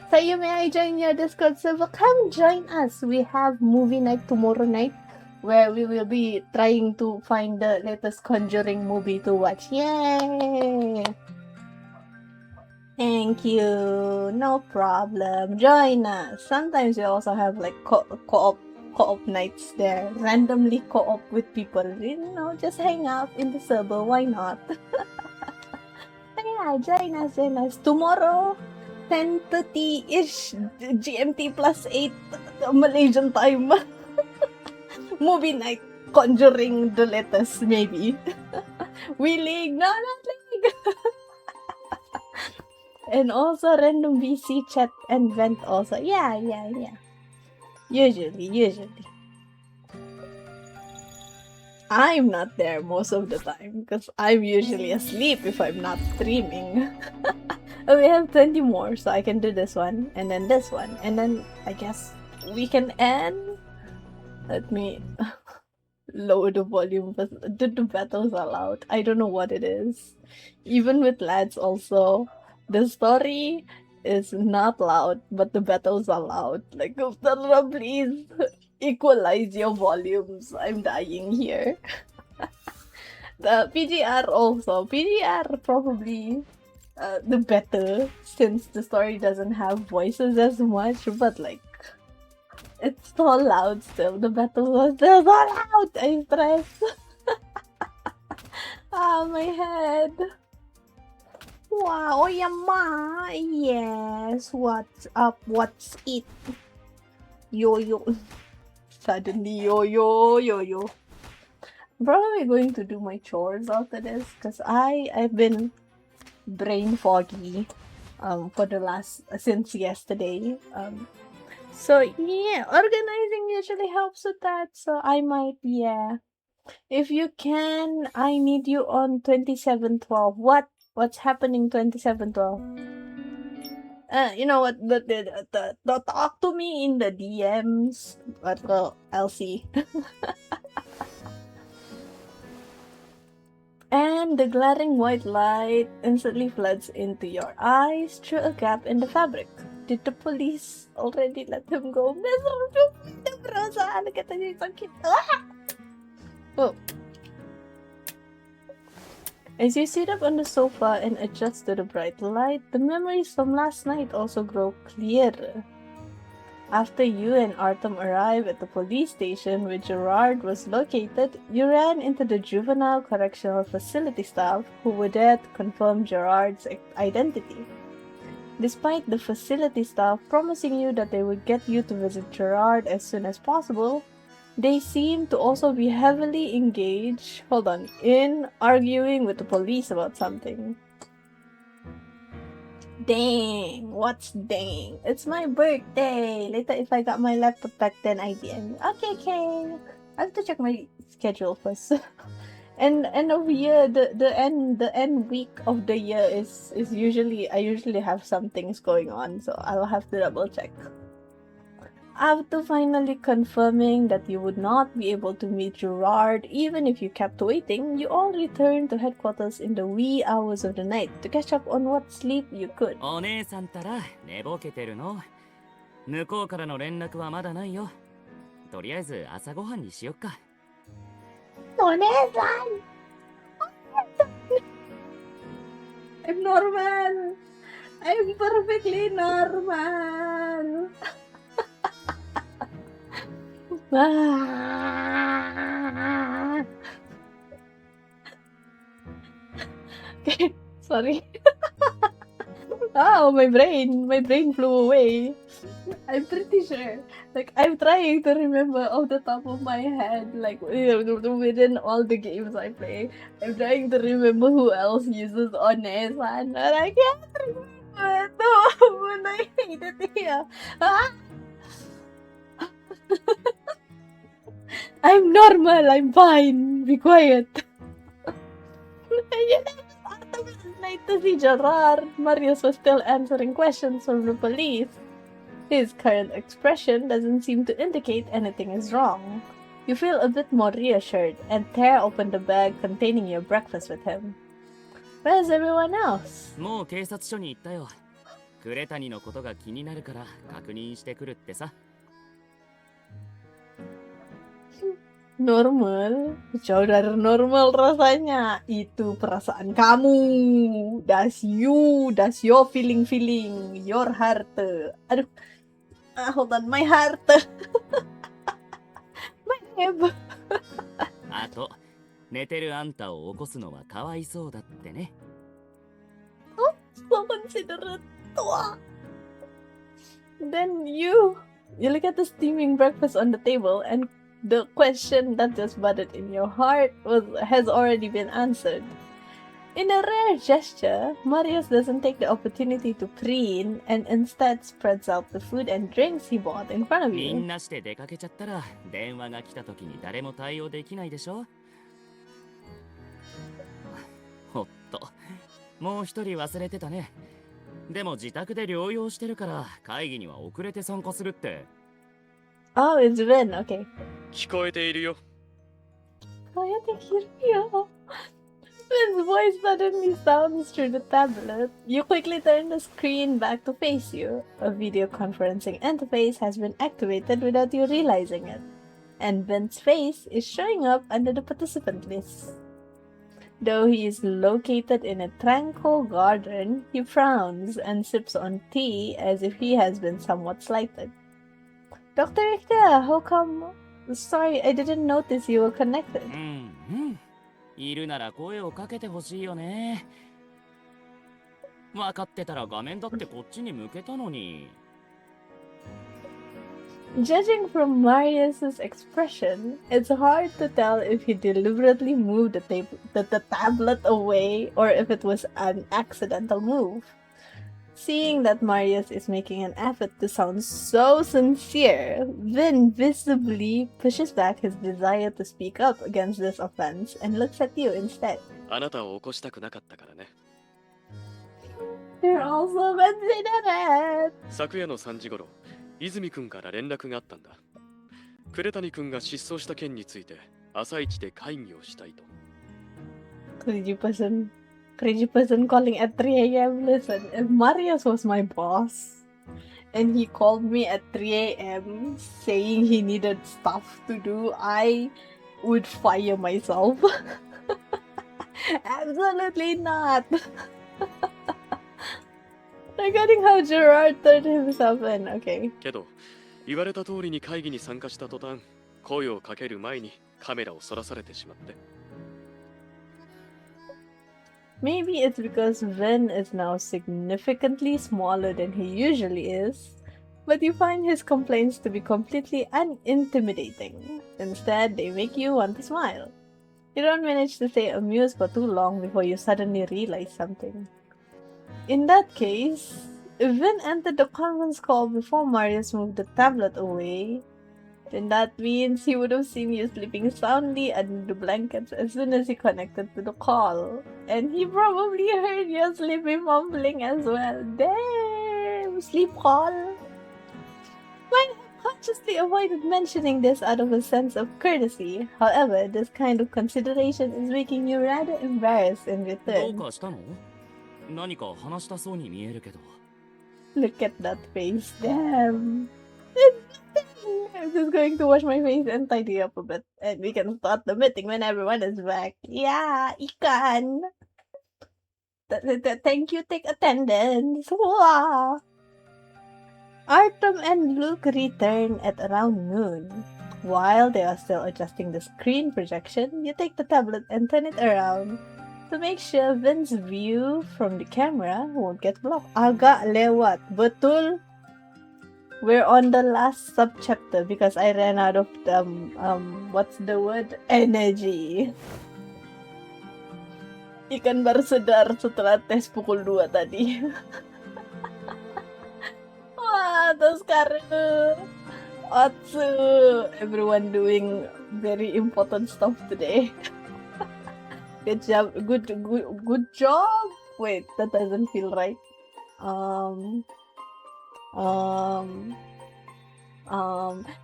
Sayu, may I join your Discord server? Come join us. We have movie night tomorrow night, where we will be trying to find the latest Conjuring movie to watch. Yay! Thank you. No problem. Join us. Sometimes we also have like co-op nights there. Randomly co-op with people. You know, just hang out in the server. Why not? Yeah, join us. Tomorrow, 10:30-ish GMT plus 8 Malaysian time. Movie night, Conjuring the latest, maybe. League, no, not League. And also random VC chat and vent also. Yeah. Usually. I'm not there most of the time because I'm usually asleep if I'm not streaming. We have 20 more, so I can do this one and then this one, and then I guess we can end. Let me lower the volume, but the battles are loud. I don't know what it is. Even with lads also, the story is not loud, but the battles are loud. Like, please equalize your volumes. I'm dying here. The PGR also. PGR probably the better, since the story doesn't have voices as much, but like, it's so loud still. The battles are still so loud. I'm stressed. My head. Wow, Yama. Yes. What's up? What's it? Yo. Suddenly, yo. I'm probably going to do my chores after this because I've been brain foggy for the since yesterday. So yeah, organizing usually helps with that. So I might, yeah. If you can, I need you on 2712. What's happening 2712? You know what? The talk to me in the DMs. But well, I'll see. And the glaring white light instantly floods into your eyes through a gap in the fabric. Did the police already let him go? Look at the so cute. Oh. As you sit up on the sofa and adjust to the bright light, the memories from last night also grow clearer. After you and Artem arrived at the police station where Gerard was located, you ran into the juvenile correctional facility staff who were there to confirm Gerard's identity. Despite the facility staff promising you that they would get you to visit Gerard as soon as possible, they seem to also be heavily engaged, in arguing with the police about something. Dang, what's dang? It's my birthday. Later, if I got my laptop back, then I DM. Okay. I have to check my schedule first. And end of year, the end week of the year is usually, I usually have some things going on, so I'll have to double check. After finally confirming that you would not be able to meet Gerard even if you kept waiting, you all returned to headquarters in the wee hours of the night to catch up on what sleep you could. お姉さんたら寝ぼけてるの向こうからの連絡はまだないよ。とりあえず朝ごはんにしよっか。お姉さん I'm normal. I'm perfectly normal. Ah. Okay, sorry. Oh, my brain flew away. I'm pretty sure. Like, I'm trying to remember off the top of my head, like, within all the games I play. I'm trying to remember who else uses Onesan, and I can't remember. No, and I hate it here. Ah! I'm normal, I'm fine. Be quiet. Night to see Gerard. Marius was still answering questions from the police. His current expression doesn't seem to indicate anything is wrong. You feel a bit more reassured and tear open the bag containing your breakfast with him. Where's everyone else? もう警察署に行ったよ。呉谷のことが気になるから確認してくるってさ。Normal? Jauh dari normal rasanya. Itu perasaan kamu. That's you. That's your feeling. Your heart. Aduh. Hold on. My heart. My head. あと、寝てるあんたを起こすのはかわいそうだってね。Oh, so considerate. Then you look at the steaming breakfast on the table and the question that just budded in your heart has already been answered. In a rare gesture, Marius doesn't take the opportunity to preen and instead spreads out the food and drinks he bought in front of み you. んなして出かけちゃったら電話が来た時に誰も対応できないでしょ。ほっと、もう一人忘れてたね。でも自宅で療養してるから会議には遅れて参加するって。Oh, it's Vin. Okay. 聞こえているよ。Vin's voice suddenly sounds through the tablet. You quickly turn the screen back to face you. A video conferencing interface has been activated without you realizing it, and Vin's face is showing up under the participant list. Though he is located in a tranquil garden, he frowns and sips on tea as if he has been somewhat slighted. Dr. Richter, how come? Sorry, I didn't notice you were connected. いるなら声をかけてほしいよね。分かってたら画面だってこっちに向けたのに。Judging from Marius's expression, it's hard to tell if he deliberately moved the tablet away or if it was an accidental move. Seeing that Marius is making an effort to sound so sincere, Vin visibly pushes back his desire to speak up against this offense and looks at you instead. あなたを起こしたくなかったからね。You're also considerate. 昨夜の3時頃、泉くんから連絡があったんだ。呉谷くんが失踪した件について朝一で会議をしたいと。Crazy person calling at 3 a.m. Listen, if Marius was my boss and he called me at 3 a.m. saying he needed stuff to do, I would fire myself. Absolutely not. Regarding how Gerard turned himself in, okay. けど、言われた通りに会議に参加した途端、声をかける前にカメラをそらされてしまって。Maybe it's because Vin is now significantly smaller than he usually is, but you find his complaints to be completely unintimidating. Instead, they make you want to smile. You don't manage to stay amused for too long before you suddenly realize something. In that case, if Vin entered the conference call before Marius moved the tablet away, then that means he would have seen you sleeping soundly under the blankets as soon as he connected to the call. And he probably heard your sleepy mumbling as well. Damn! Sleep call! Mine have consciously avoided mentioning this out of a sense of courtesy. However, this kind of consideration is making you rather embarrassed in どう return. かしたの？何か話したそうに見えるけど。 Look at that face. Damn! I'm just going to wash my face and tidy up a bit, and we can start the meeting when everyone is back. Yeah, ikan. Thank you, take attendance. Wow. Artem and Luke return at around noon. While they are still adjusting the screen projection, you take the tablet and turn it around to make sure Vin's view from the camera won't get blocked. Agak lewat, betul. We're on the last subchapter because I ran out of what's the word? Energy. Ikan baru sedar setelah tes pukul 2 tadi. Wah, terus Karu. Otsu. Everyone doing very important stuff today. Good job. Good job. Wait, that doesn't feel right.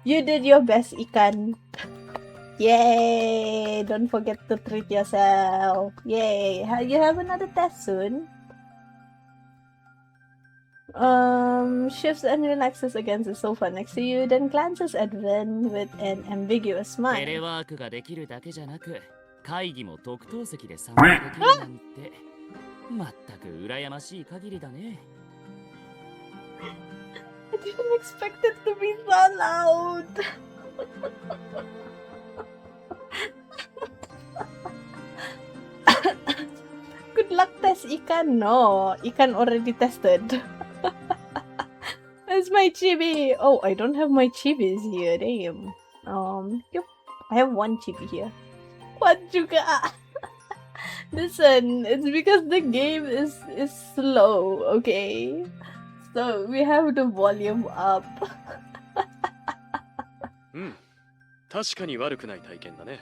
You did your best, Ikan. Yay! Don't forget to treat yourself. Yay! You have another test soon. Shifts and relaxes against the sofa next to you, then glances at Vin with an ambiguous smile. テレワークができるだけじゃなく、会議も特等席で参加できるなんて、まったく羨ましい限りだね。I didn't expect it to be so loud. Good luck test Ikan. No, Ikan already tested. Where's my chibi? Oh, I don't have my chibis here. Damn. Yep. I have one chibi here. What juga? Listen, it's because the game is slow, okay? So we have the volume up. 確かに悪くない体験だね。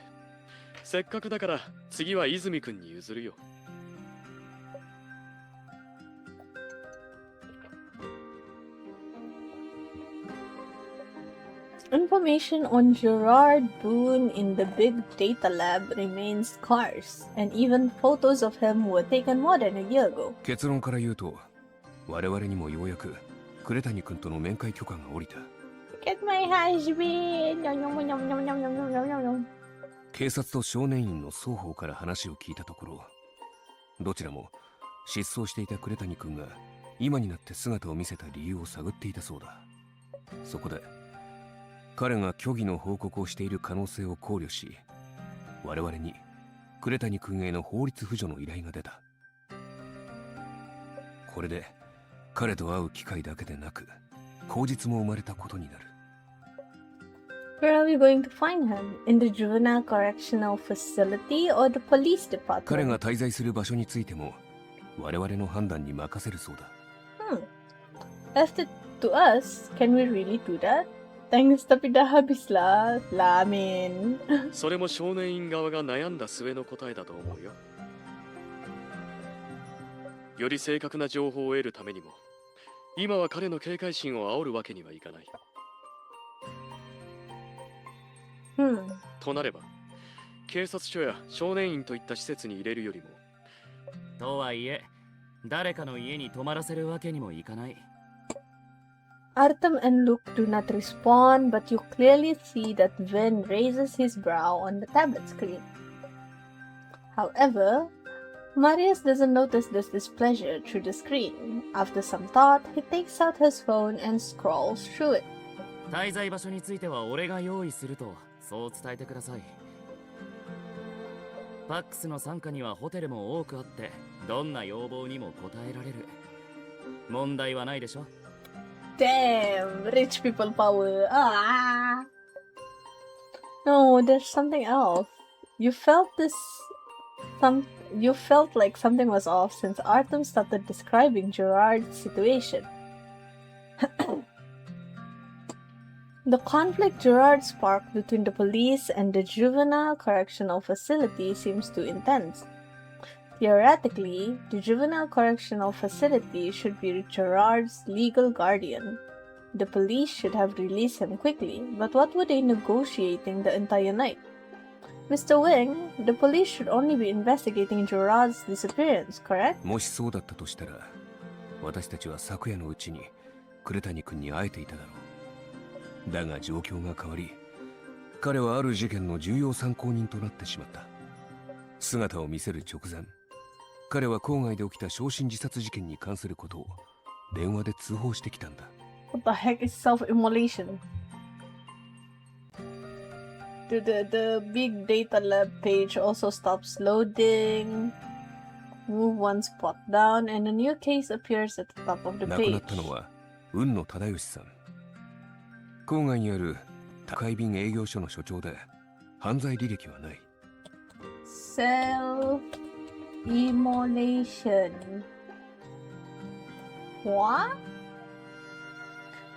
せっかくだから次は泉くんに譲るよ。Information on Gerard Boone in the big data lab remains scarce, and even photos of him were taken more than a year ago. 結論から言うと、我々にもようやく呉谷君との面会許可が下りた。Get my husband! 警察と少年院の双方から話を聞いたところ、どちらも失踪していた呉谷君が今になって姿を見せた理由を探っていたそうだ。そこで彼が虚偽の報告をしている可能性を考慮し、我々に呉谷君への法律扶助の依頼が出た。これで彼と会う機会だけでなく、口実も生まれたことになる。Where are we going to find him? In the juvenile correctional facility or the police department? 彼が滞在する場所についても我々の判断に任せるそうだ。Left it to us? Can we really do that? Thanks, tapi dah habis lah. Lamin. それも少年院側が悩んだ末の答えだと思うよ。より正確な情報を得るためにも、今は彼の警戒心を煽るわけにはいかない。となれば、警察署や少年院といった施設に入れるよりも。とはいえ、誰かの家に泊まらせるわけにもいかない。Artem and Luke do not respond, but you clearly see that Vin raises his brow on the tablet screen. However, Marius doesn't notice this displeasure through the screen. After some thought, he takes out his phone and scrolls through it. 滞在場所については俺が用意すると、そう伝えてください。パックスの傘下にはホテルも多くあって、どんな要望にも応えられる。問題はないでしょ。Damn, rich people power. Ah. No, there's something else. You felt like something was off since Artem started describing Gerard's situation. The conflict Gerard sparked between the police and the juvenile correctional facility seems too intense. Theoretically, the juvenile correctional facility should be Gerard's legal guardian. The police should have released him quickly, but what were they negotiating the entire night? Mr. Wing, the police should only be investigating Gerard's disappearance, correct? もしそうだったとしたら、私たちは昨夜のうちに呉谷君に会えていただろう。だが状況が変わり、彼はある事件の重要参考人となってしまった。姿を見せる直前、彼は郊外で起きた焼身自殺事件に関することを電話で通報してきたんだ。What the heck is self-immolation? The big data lab page also stops loading. Move one spot down and a new case appears at the top of the 亡くな page. ったのは雲野忠義さん。郊外にある宅配便営業所の所長で、犯罪履歴はない。Self-immolation. What?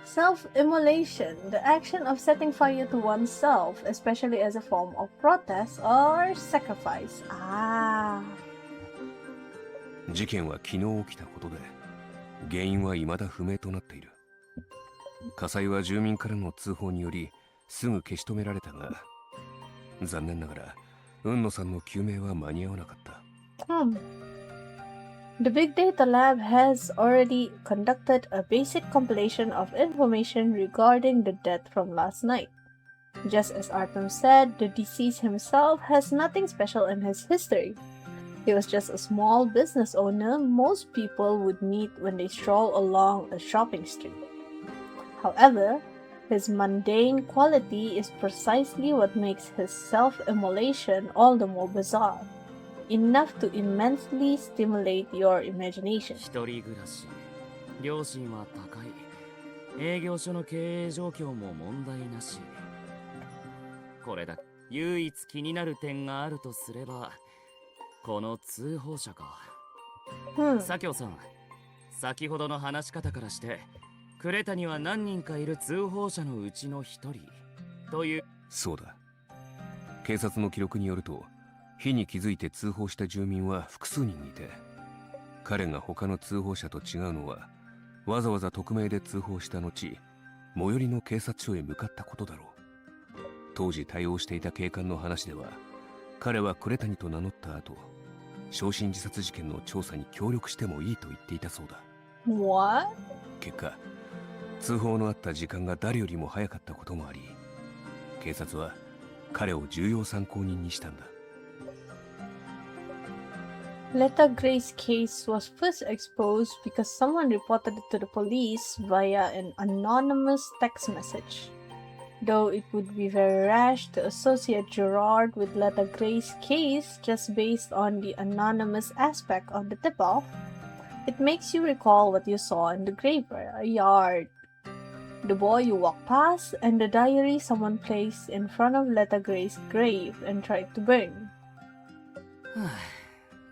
Self-immolation, the action of setting fire to oneself, especially as a form of protest or sacrifice. Ah. 事件は昨日起きたことで、原因は未だ不明となっている。火災は住民からの通報によりすぐ消し止められたが、残念ながら雲野さんの救命は間に合わなかった。The Big Data Lab has already conducted a basic compilation of information regarding the death from last night. Just as Artem said, the deceased himself has nothing special in his history. He was just a small business owner most people would meet when they stroll along a shopping street. However, his mundane quality is precisely what makes his self-immolation all the more bizarre. Enough to immensely stimulate your imagination. 一人暮らし、両親は高い、営業所の経営状況も問題なし。これだ、唯一気になる点があるとすれば、この通報者か。左京さん、先ほどの話し方からして、クレタには何人かいる通報者のうちの一人という。そうだ。警察の記録によると、火に気づいて通報した住民は複数人いて、彼が他の通報者と違うのは、わざわざ匿名で通報した後、最寄りの警察署へ向かったことだろう。当時対応していた警官の話では、彼はクレタニと名乗った後、焼身自殺事件の調査に協力してもいいと言っていたそうだ。What? 結果、通報のあった時間が誰よりも早かったこともあり、警察は彼を重要参考人にしたんだ。Letta Gray's case was first exposed because someone reported it to the police via an anonymous text message. Though it would be very rash to associate Gerard with Letta Gray's case just based on the anonymous aspect of the tip-off, it makes you recall what you saw in the graveyard. The boy you walked past and the diary someone placed in front of Letta Gray's grave and tried to burn.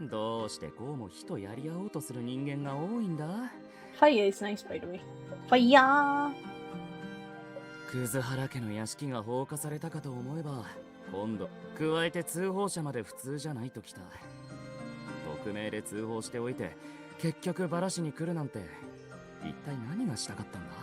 どうしてこうも火とやり合おうとする人間が多いんだ？ Fire is nice, by the way. Fire! クズ原家の屋敷が放火されたかと思えば、今度加えて通報者まで普通じゃないときた。匿名で通報しておいて結局バラしに来るなんて、一体何がしたかったんだ？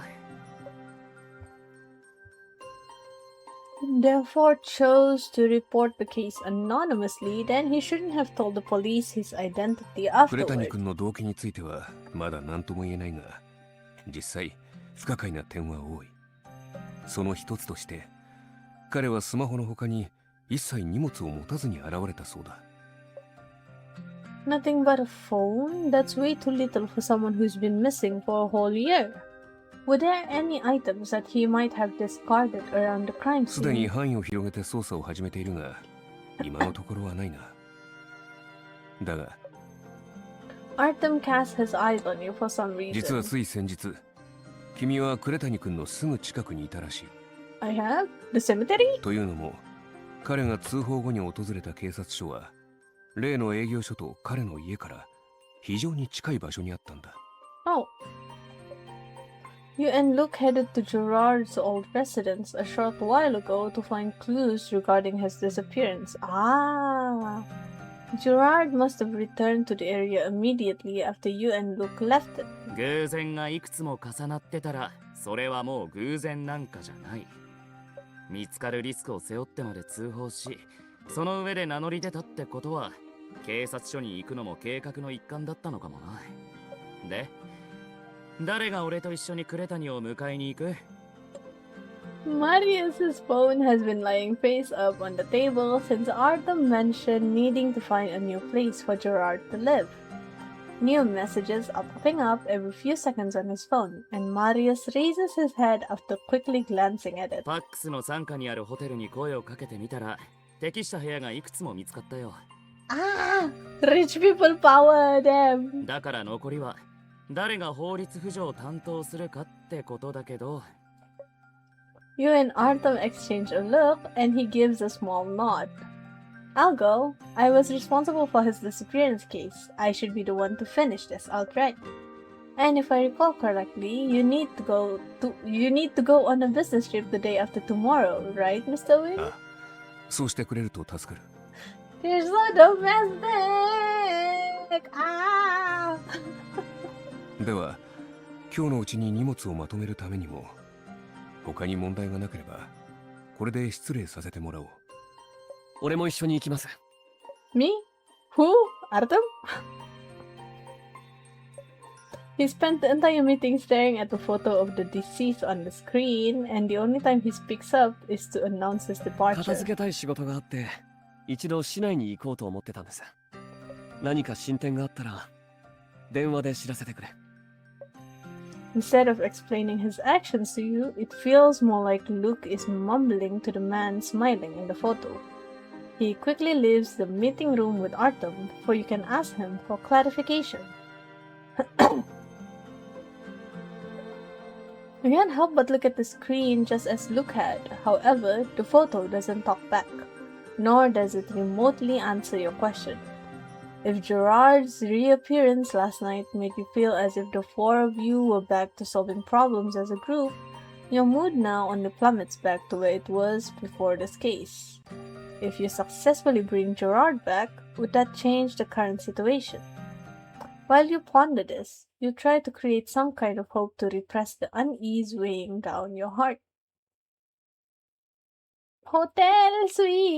Therefore chose to report the case anonymously, then he shouldn't have told the police his identity クレタニ afterward. 君の動機についてはまだ何とも言えないが、実際不可解な点は多い。その一つとして、彼はスマホの他に一切荷物を持たずに現れたそうだ。Nothing but a phone? That's way too little for someone who's been missing for a whole year. Were there any items that he might have discarded around the crime すでに scene? 範囲を広げて捜査を始めているが、今のところはないな。だが、Artem cast his eyes on you for some 実は reason. つい先日、君はクレタニ君のすぐ近くにいたらしい。I have? The cemetery? というのも、彼が通報後に訪れた警察署は、例の営業所と彼の家から非常に近い場所にあったんだ。Oh. You and Luke headed to Gerard's old residence a short while ago to find clues regarding his disappearance. Ah. Gerard must have returned to the area immediately after you and Luke left it. 偶然がいくつも重なってたら、それはもう偶然なんかじゃない。見つかるリスクを背負ってまで通報し、その上で名乗り出たってことは、警察署に行くのも計画の一環だったのかもな。で、誰が俺と一緒にクレタニを迎えに行く？ Marius's phone has been lying face up on the table since Arthur mentioned needing to find a new place for Gerard to live. New messages are popping up every few seconds on his phone, and Marius raises his head after quickly glancing at it. ファックスの傘下にあるホテルに声をかけてみたら、適した部屋がいくつも見つかったよ。Ah! Rich people power them! だから残りは、誰が法律扶助を担当するかってことだけど。You and Arthur exchange a look, and he gives a small nod. I'll go. I was responsible for his disappearance case. I should be the one to finish this outright. And if I recall correctly, you need to go on a business trip the day after tomorrow, right, Mr. Win? ああ、そうしてくれると助かる。You're so domestic! Ah! では、今日のうちに荷物をまとめるためにも、他に問題がなければ、これで失礼させてもらおう。俺も一緒に行きます。Me? Who? Artem? He spent the entire meeting staring at the photo of the deceased on the screen, and the only time he speaks up is to announce his 片 departure. 付けたい仕事があって、一度市内に行こうと思ってたんです。何か進展があったら、電話で知らせてくれ。Instead of explaining his actions to you, it feels more like Luke is mumbling to the man smiling in the photo. He quickly leaves the meeting room with Artem before you can ask him for clarification. You can't help but look at the screen just as Luke had. However, the photo doesn't talk back, nor does it remotely answer your question. If Gerard's reappearance last night made you feel as if the four of you were back to solving problems as a group, your mood now only plummets back to where it was before this case. If you successfully bring Gerard back, would that change the current situation? While you ponder this, you try to create some kind of hope to repress the unease weighing down your heart. Hotel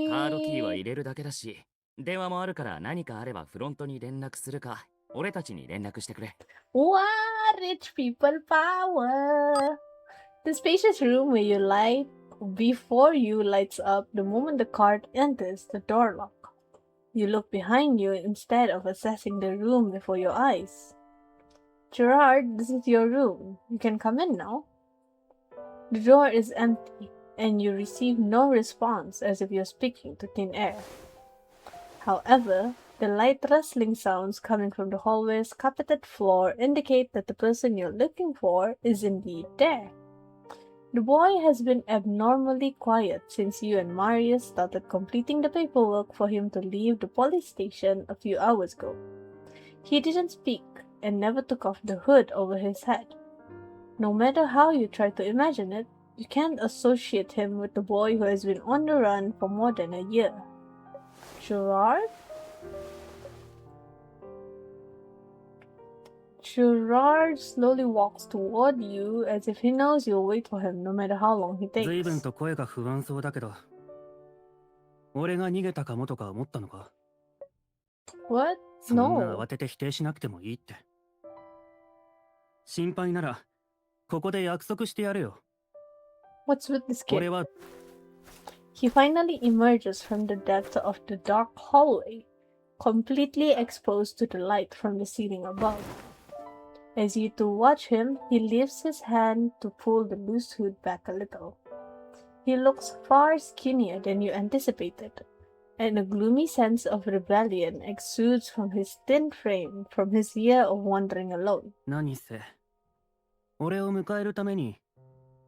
カードキーは suite! 入れるだけだし、電話もあるから何かあればフロントに連絡するか、俺たちに連絡してくれ。Wow, rich people power! The spacious room where you light before you lights up the moment the cart enters the door lock. You look behind you instead of assessing the room before your eyes. Gerard, this is your room. You can come in now. The door is empty, and you receive no response as if you're speaking to thin air. However, the light rustling sounds coming from the hallway's carpeted floor indicate that the person you're looking for is indeed there. The boy has been abnormally quiet since you and Marius started completing the paperwork for him to leave the police station a few hours ago. He didn't speak and never took off the hood over his head. No matter how you try to imagine it, you can't associate him with the boy who has been on the run for more than a year. Gerard? Gerard slowly walks toward you as if he knows you'll wait for him no matter how long he 随分 takes. と声が不安そうだけど、俺が逃げたかもとか思ったのか？ What? そんな No. 慌てて否定しなくてもいいって。心配なら、ここで約束してやるよ。 What's with this kid? 俺は He finally emerges from the depths of the dark hallway, completely exposed to the light from the ceiling above. As you two watch him, he lifts his hand to pull the loose hood back a little. He looks far skinnier than you anticipated, and a gloomy sense of rebellion exudes from his thin frame from his year of wandering alone. 何せ、俺を迎えるために、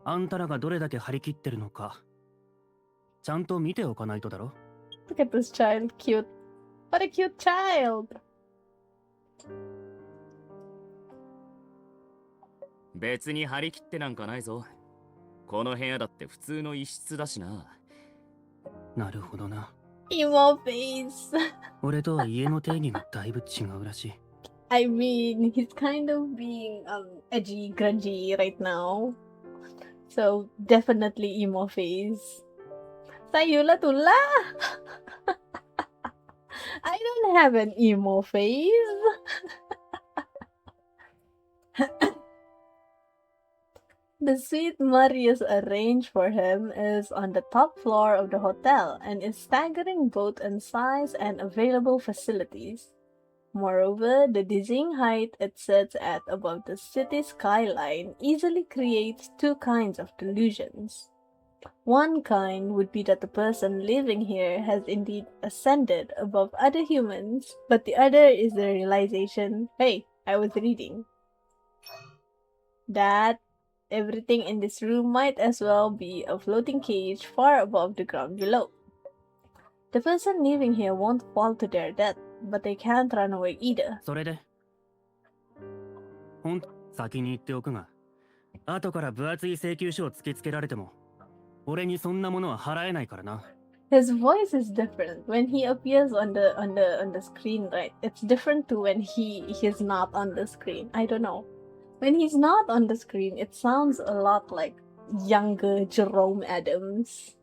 あんたらがどれだけ張り切ってるのか、ちゃんと見ておかないとだろ。 Look at this child, cute. What a cute child! 別に張り切ってなんかないぞ。この部屋だって普通の一室だしな。なるほどな。Emo face! 俺とは家の定義がだいぶ違うらしい。I mean, he's kind of being edgy, grungy right now. So definitely emo face. Sayula tula! I don't have an emo face. The suite Marius arranged for him is on the top floor of the hotel and is staggering both in size and available facilities. Moreover, the dizzying height it sits at above the city skyline easily creates two kinds of delusions. One kind would be that the person living here has indeed ascended above other humans, but the other is the realization, hey, I was reading, that everything in this room might as well be a floating cage far above the ground below. The person living here won't fall to their death, but they can't run away either. それで先に言っておくが、後から分厚い請求書を突きつけられても、俺にそんなものは払えないからな。His voice is different when he appears on the screen, right? It's different to when he's not on the screen. I don't know. When he's not on the screen, it sounds a lot like younger Jerome Adams.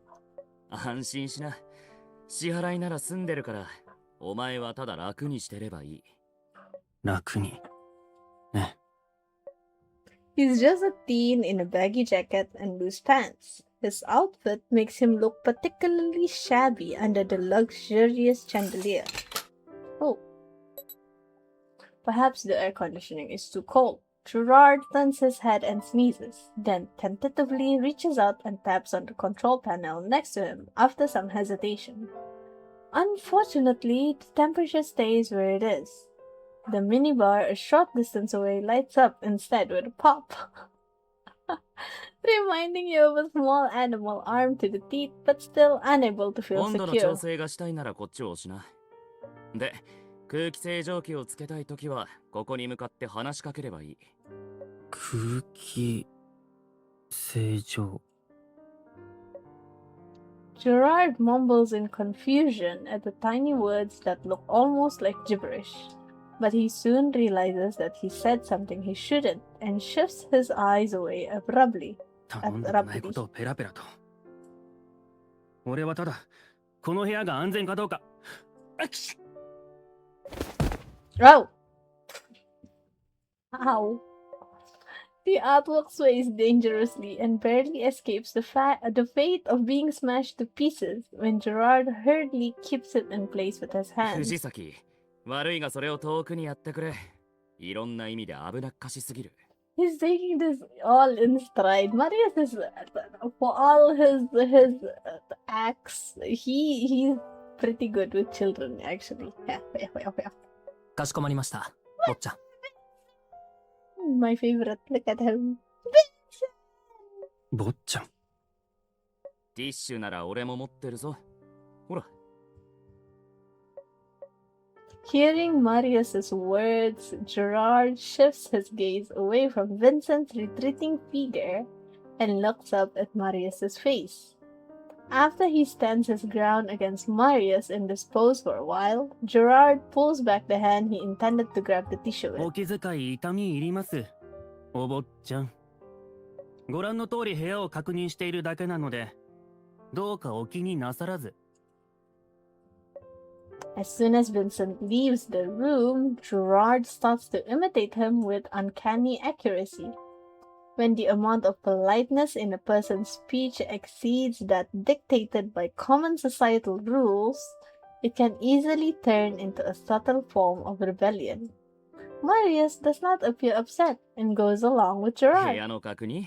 安心しな。支払いなら済んでるから、お前はただ楽にしてればいい。楽に。ね。He's just a teen in a baggy jacket and loose pants. His outfit makes him look particularly shabby under the luxurious chandelier. Oh. Perhaps the air conditioning is too cold. Gerard turns his head and sneezes, then tentatively reaches out and taps on the control panel next to him after some hesitation. Unfortunately, the temperature stays where it is. The minibar a short distance away lights up instead with a pop, reminding you of a small animal armed to the teeth but still unable to feel 温度の secure. 調整がしたいならこっちを押しな。で、空気清浄機をつけたいときはここに向かって話しかければいい。空気清浄。Gerard mumbles in confusion at the tiny words that look almost like gibberish, but he soon realizes that he said something he shouldn't and shifts his eyes away abruptly. 頼んでもないことをペラペラと。俺はただこの部屋が安全かどうか。Oh! Ow! The artwork sways dangerously and barely escapes the fate of being smashed to pieces when Gerard hurriedly keeps it in place with his hands. 藤崎、悪いがそれを遠くにやってくれ。いろんな意味で危なっかしすぎる。He's taking this all in stride. Marius is, for all his acts, he's pretty good with children, actually. かしこまりました、坊ちゃん。My favorite. Look at him. 坊ちゃん。ティッシュなら俺も持ってるぞ。ほら。Hearing Marius's words, Gerard shifts his gaze away from Vincent's retreating figure and looks up at Marius's face. After he stands his ground against Marius in this pose for a while, Gerard pulls back the hand he intended to grab the tissue with. お気遣い痛み入ります、お坊ちゃん。ご覧の通り部屋を確認しているだけなので、どうかお気になさらず。As soon as Vincent leaves the room, Gerard starts to imitate him with uncanny accuracy. When the amount of politeness in a person's speech exceeds that dictated by common societal rules, it can easily turn into a subtle form of rebellion. Marius does not appear upset and goes along with 部 Gerard. 屋の確認？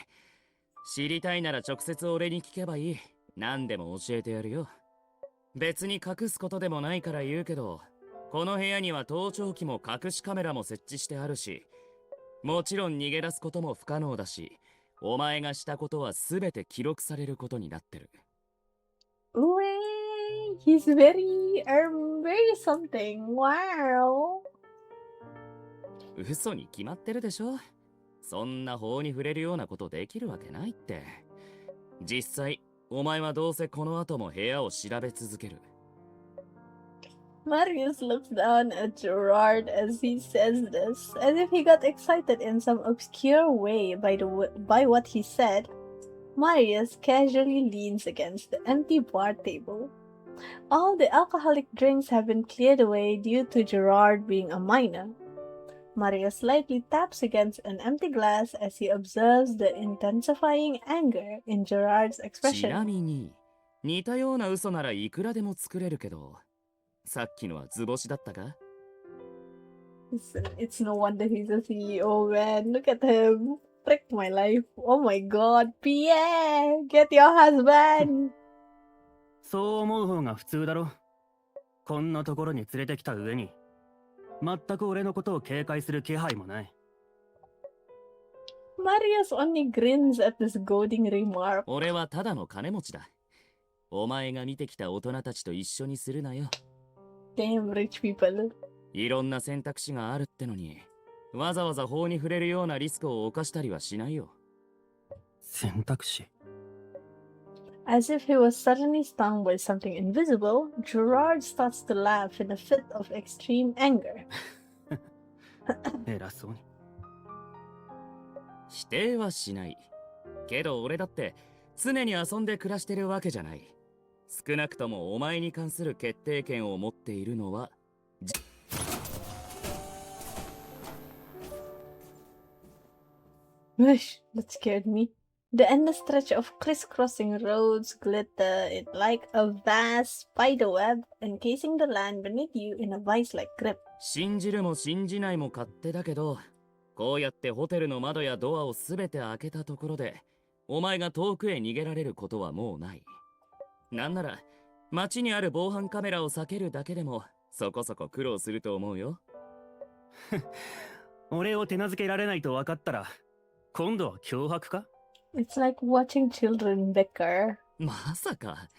知りたいなら直接俺に聞けばいい。何でも教えてやるよ。別に隠すことでもないから言うけど、この部屋には盗聴器も隠しカメラも設置してあるし、もちろん逃げ出すことも不可能だし、お前がしたことは全て記録されることになってる。He's very something. Wow. 嘘に決まってるでしょ。そんな法に触れるようなことできるわけないって。実際、お前はどうせこの後も部屋を調べ続ける。Marius looks down at Gerard as he says this, as if he got excited in some obscure way by what he said. Marius casually leans against the empty bar table. All the alcoholic drinks have been cleared away due to Gerard being a minor. Mario slightly taps against an empty glass as he observes the intensifying anger in Gerard's ち expression. なみに似たような嘘ならいくらでも作れるけど、さっきのは図星だったか？ It's no wonder he's a CEO, man. Look at him. Frick my life. Oh my god. Pierre! Get your husband! そう思う方が普通だろ。こんなところに連れてきた上に、全く俺のことを警戒する気配もない。Marius only grins at this goading remark. 俺はただの金持ちだ。お前が見てきた大人たちと一緒にするなよ。Damn rich people. いろんな選択肢があるってのに、わざわざ法に触れるようなリスクを冒したりはしないよ。選択肢 As if he was suddenly stung by something invisible, Gerard starts to laugh in a fit of extreme anger. 偉そうに。否定はしない。けど俺だって常に遊んで暮らしてるわけじゃない。少なくともお前に関する決定権を持っているのはWhoosh, that scared me. The endless stretch of crisscrossing roads glitter like a vast spiderweb, encasing the land beneath you in a vice-like grip. 信じるも信じないも勝手だけど、こうやってホテルの窓やドアをすべて開けたところで、お前が遠くへ逃げられることはもうない。なんなら、街にある防犯カメラを避けるだけでも、そこそこ苦労すると思うよ。俺を手なずけられないと分かったら、今度は脅迫か？ It's like watching children bicker. まさか。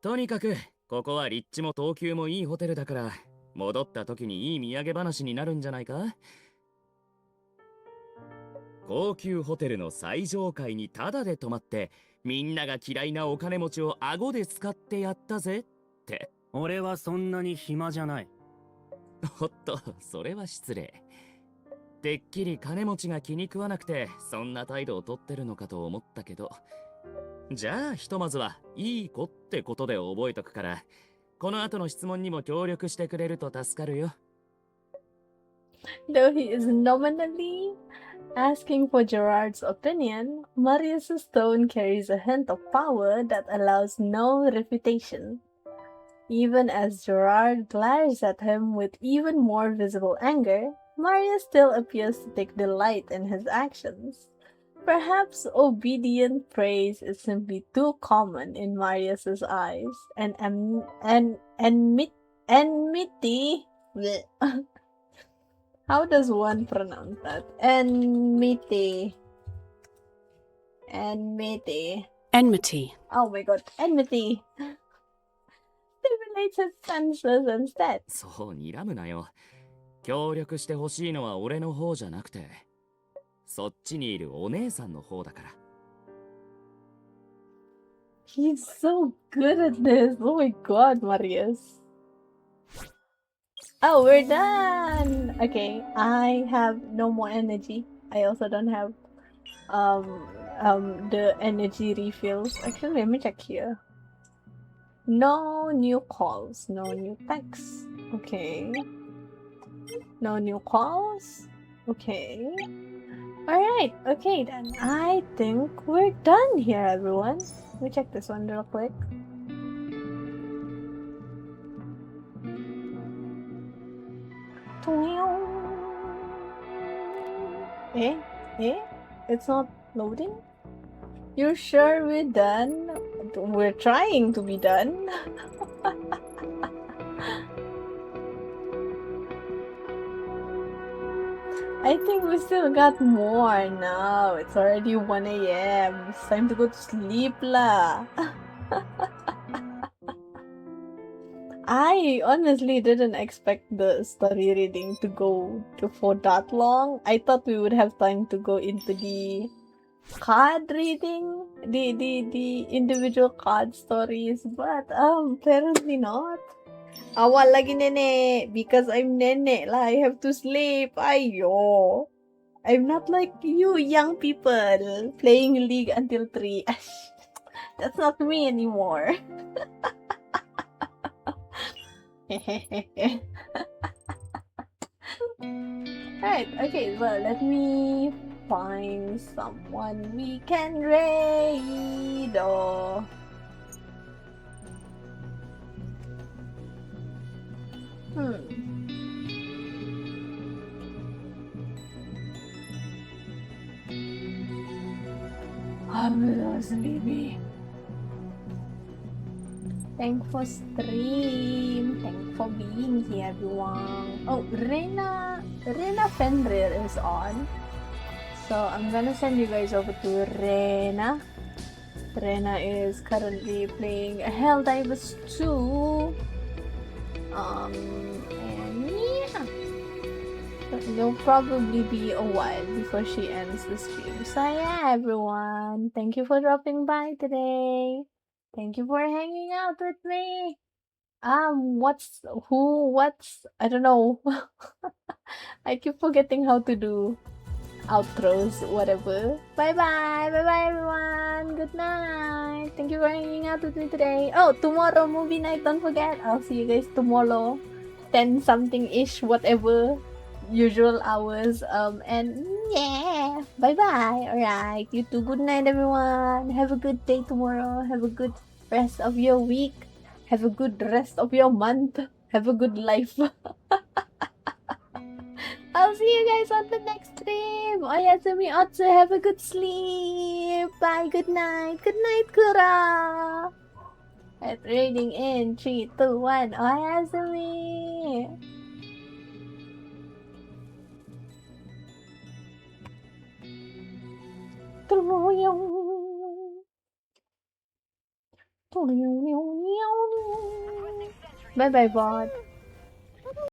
とにかく、ここは立地も等級もいいホテルだから、戻った時にいい土産話になるんじゃないか？高級ホテルの最上階にタダで泊まって、みんなが嫌いなお金持ちを顎で使ってやったぜって。俺はそんなに暇じゃない。おっと、それは失礼。てっきり金持ちが気に食わなくてそんな態度をとってるのかと思ったけど、じゃあひとまずはいい子ってことで覚えとくから、この後の質問にも協力してくれると助かるよ。Though he is nominally asking for Gerard's opinion, Marius's tone carries a hint of power that allows no refutation. Even as Gerard glares at him with even more visible anger, Marius still appears to take delight in his actions. Perhaps obedient praise is simply too common in Marius's eyes, and enmity. How does one pronounce that? Enmity. Enmity. Oh my god, enmity. Stimulates his senses instead. そう、睨むなよ。協力してほしいのは俺の方じゃなくて、そっちにいるお姉さんの方だから。He's so good at this. Oh my god, Marius. Oh, we're done. Okay, I have no more energy. I also don't have the energy refills. Actually, let me check here. No new calls, no new texts. Okay. No new calls? Okay. Alright, okay then. I think we're done here, everyone. Let me check this one real quick. It's not loading? You're sure we're done? We're trying to be done. I think we still got more now. It's already 1 a.m. It's time to go to sleep lah. I honestly didn't expect the story reading to go for that long. I thought we would have time to go into the card reading, the individual card stories, but apparently not. Awal lagi nene, because I'm nene lah. I have to sleep. Ayo. I'm not like you young people playing League until 3. That's not me anymore. Alright, okay, well, let me find someone we can raid or... Sleepy. Thanks for stream. Thanks for being here, everyone. Oh, Reina Fenrir is on. So I'm gonna send you guys over to Reina. Reina is currently playing Helldivers 2. And yeah. It'll probably be a while before she ends the stream. So yeah, everyone. Thank you for dropping by today. Thank you for hanging out with me. What's I don't know. I keep forgetting how to do outros, whatever. Bye bye everyone. Good night. Thank you for hanging out with me today. Oh, tomorrow movie night, don't forget. I'll see you guys tomorrow, 10 something ish, whatever, usual hours. And yeah, bye bye. All right, you too. Good night, everyone. Have a good day tomorrow. Have a good rest of your week. Have a good rest of your month. Have a good life. I'll see you guys on the next stream. Oyasumi Otsu, have a good sleep. Bye, good night. Good night, Kura. At reading in 3, 2, 1. Oyasumi. Bye bye, bot.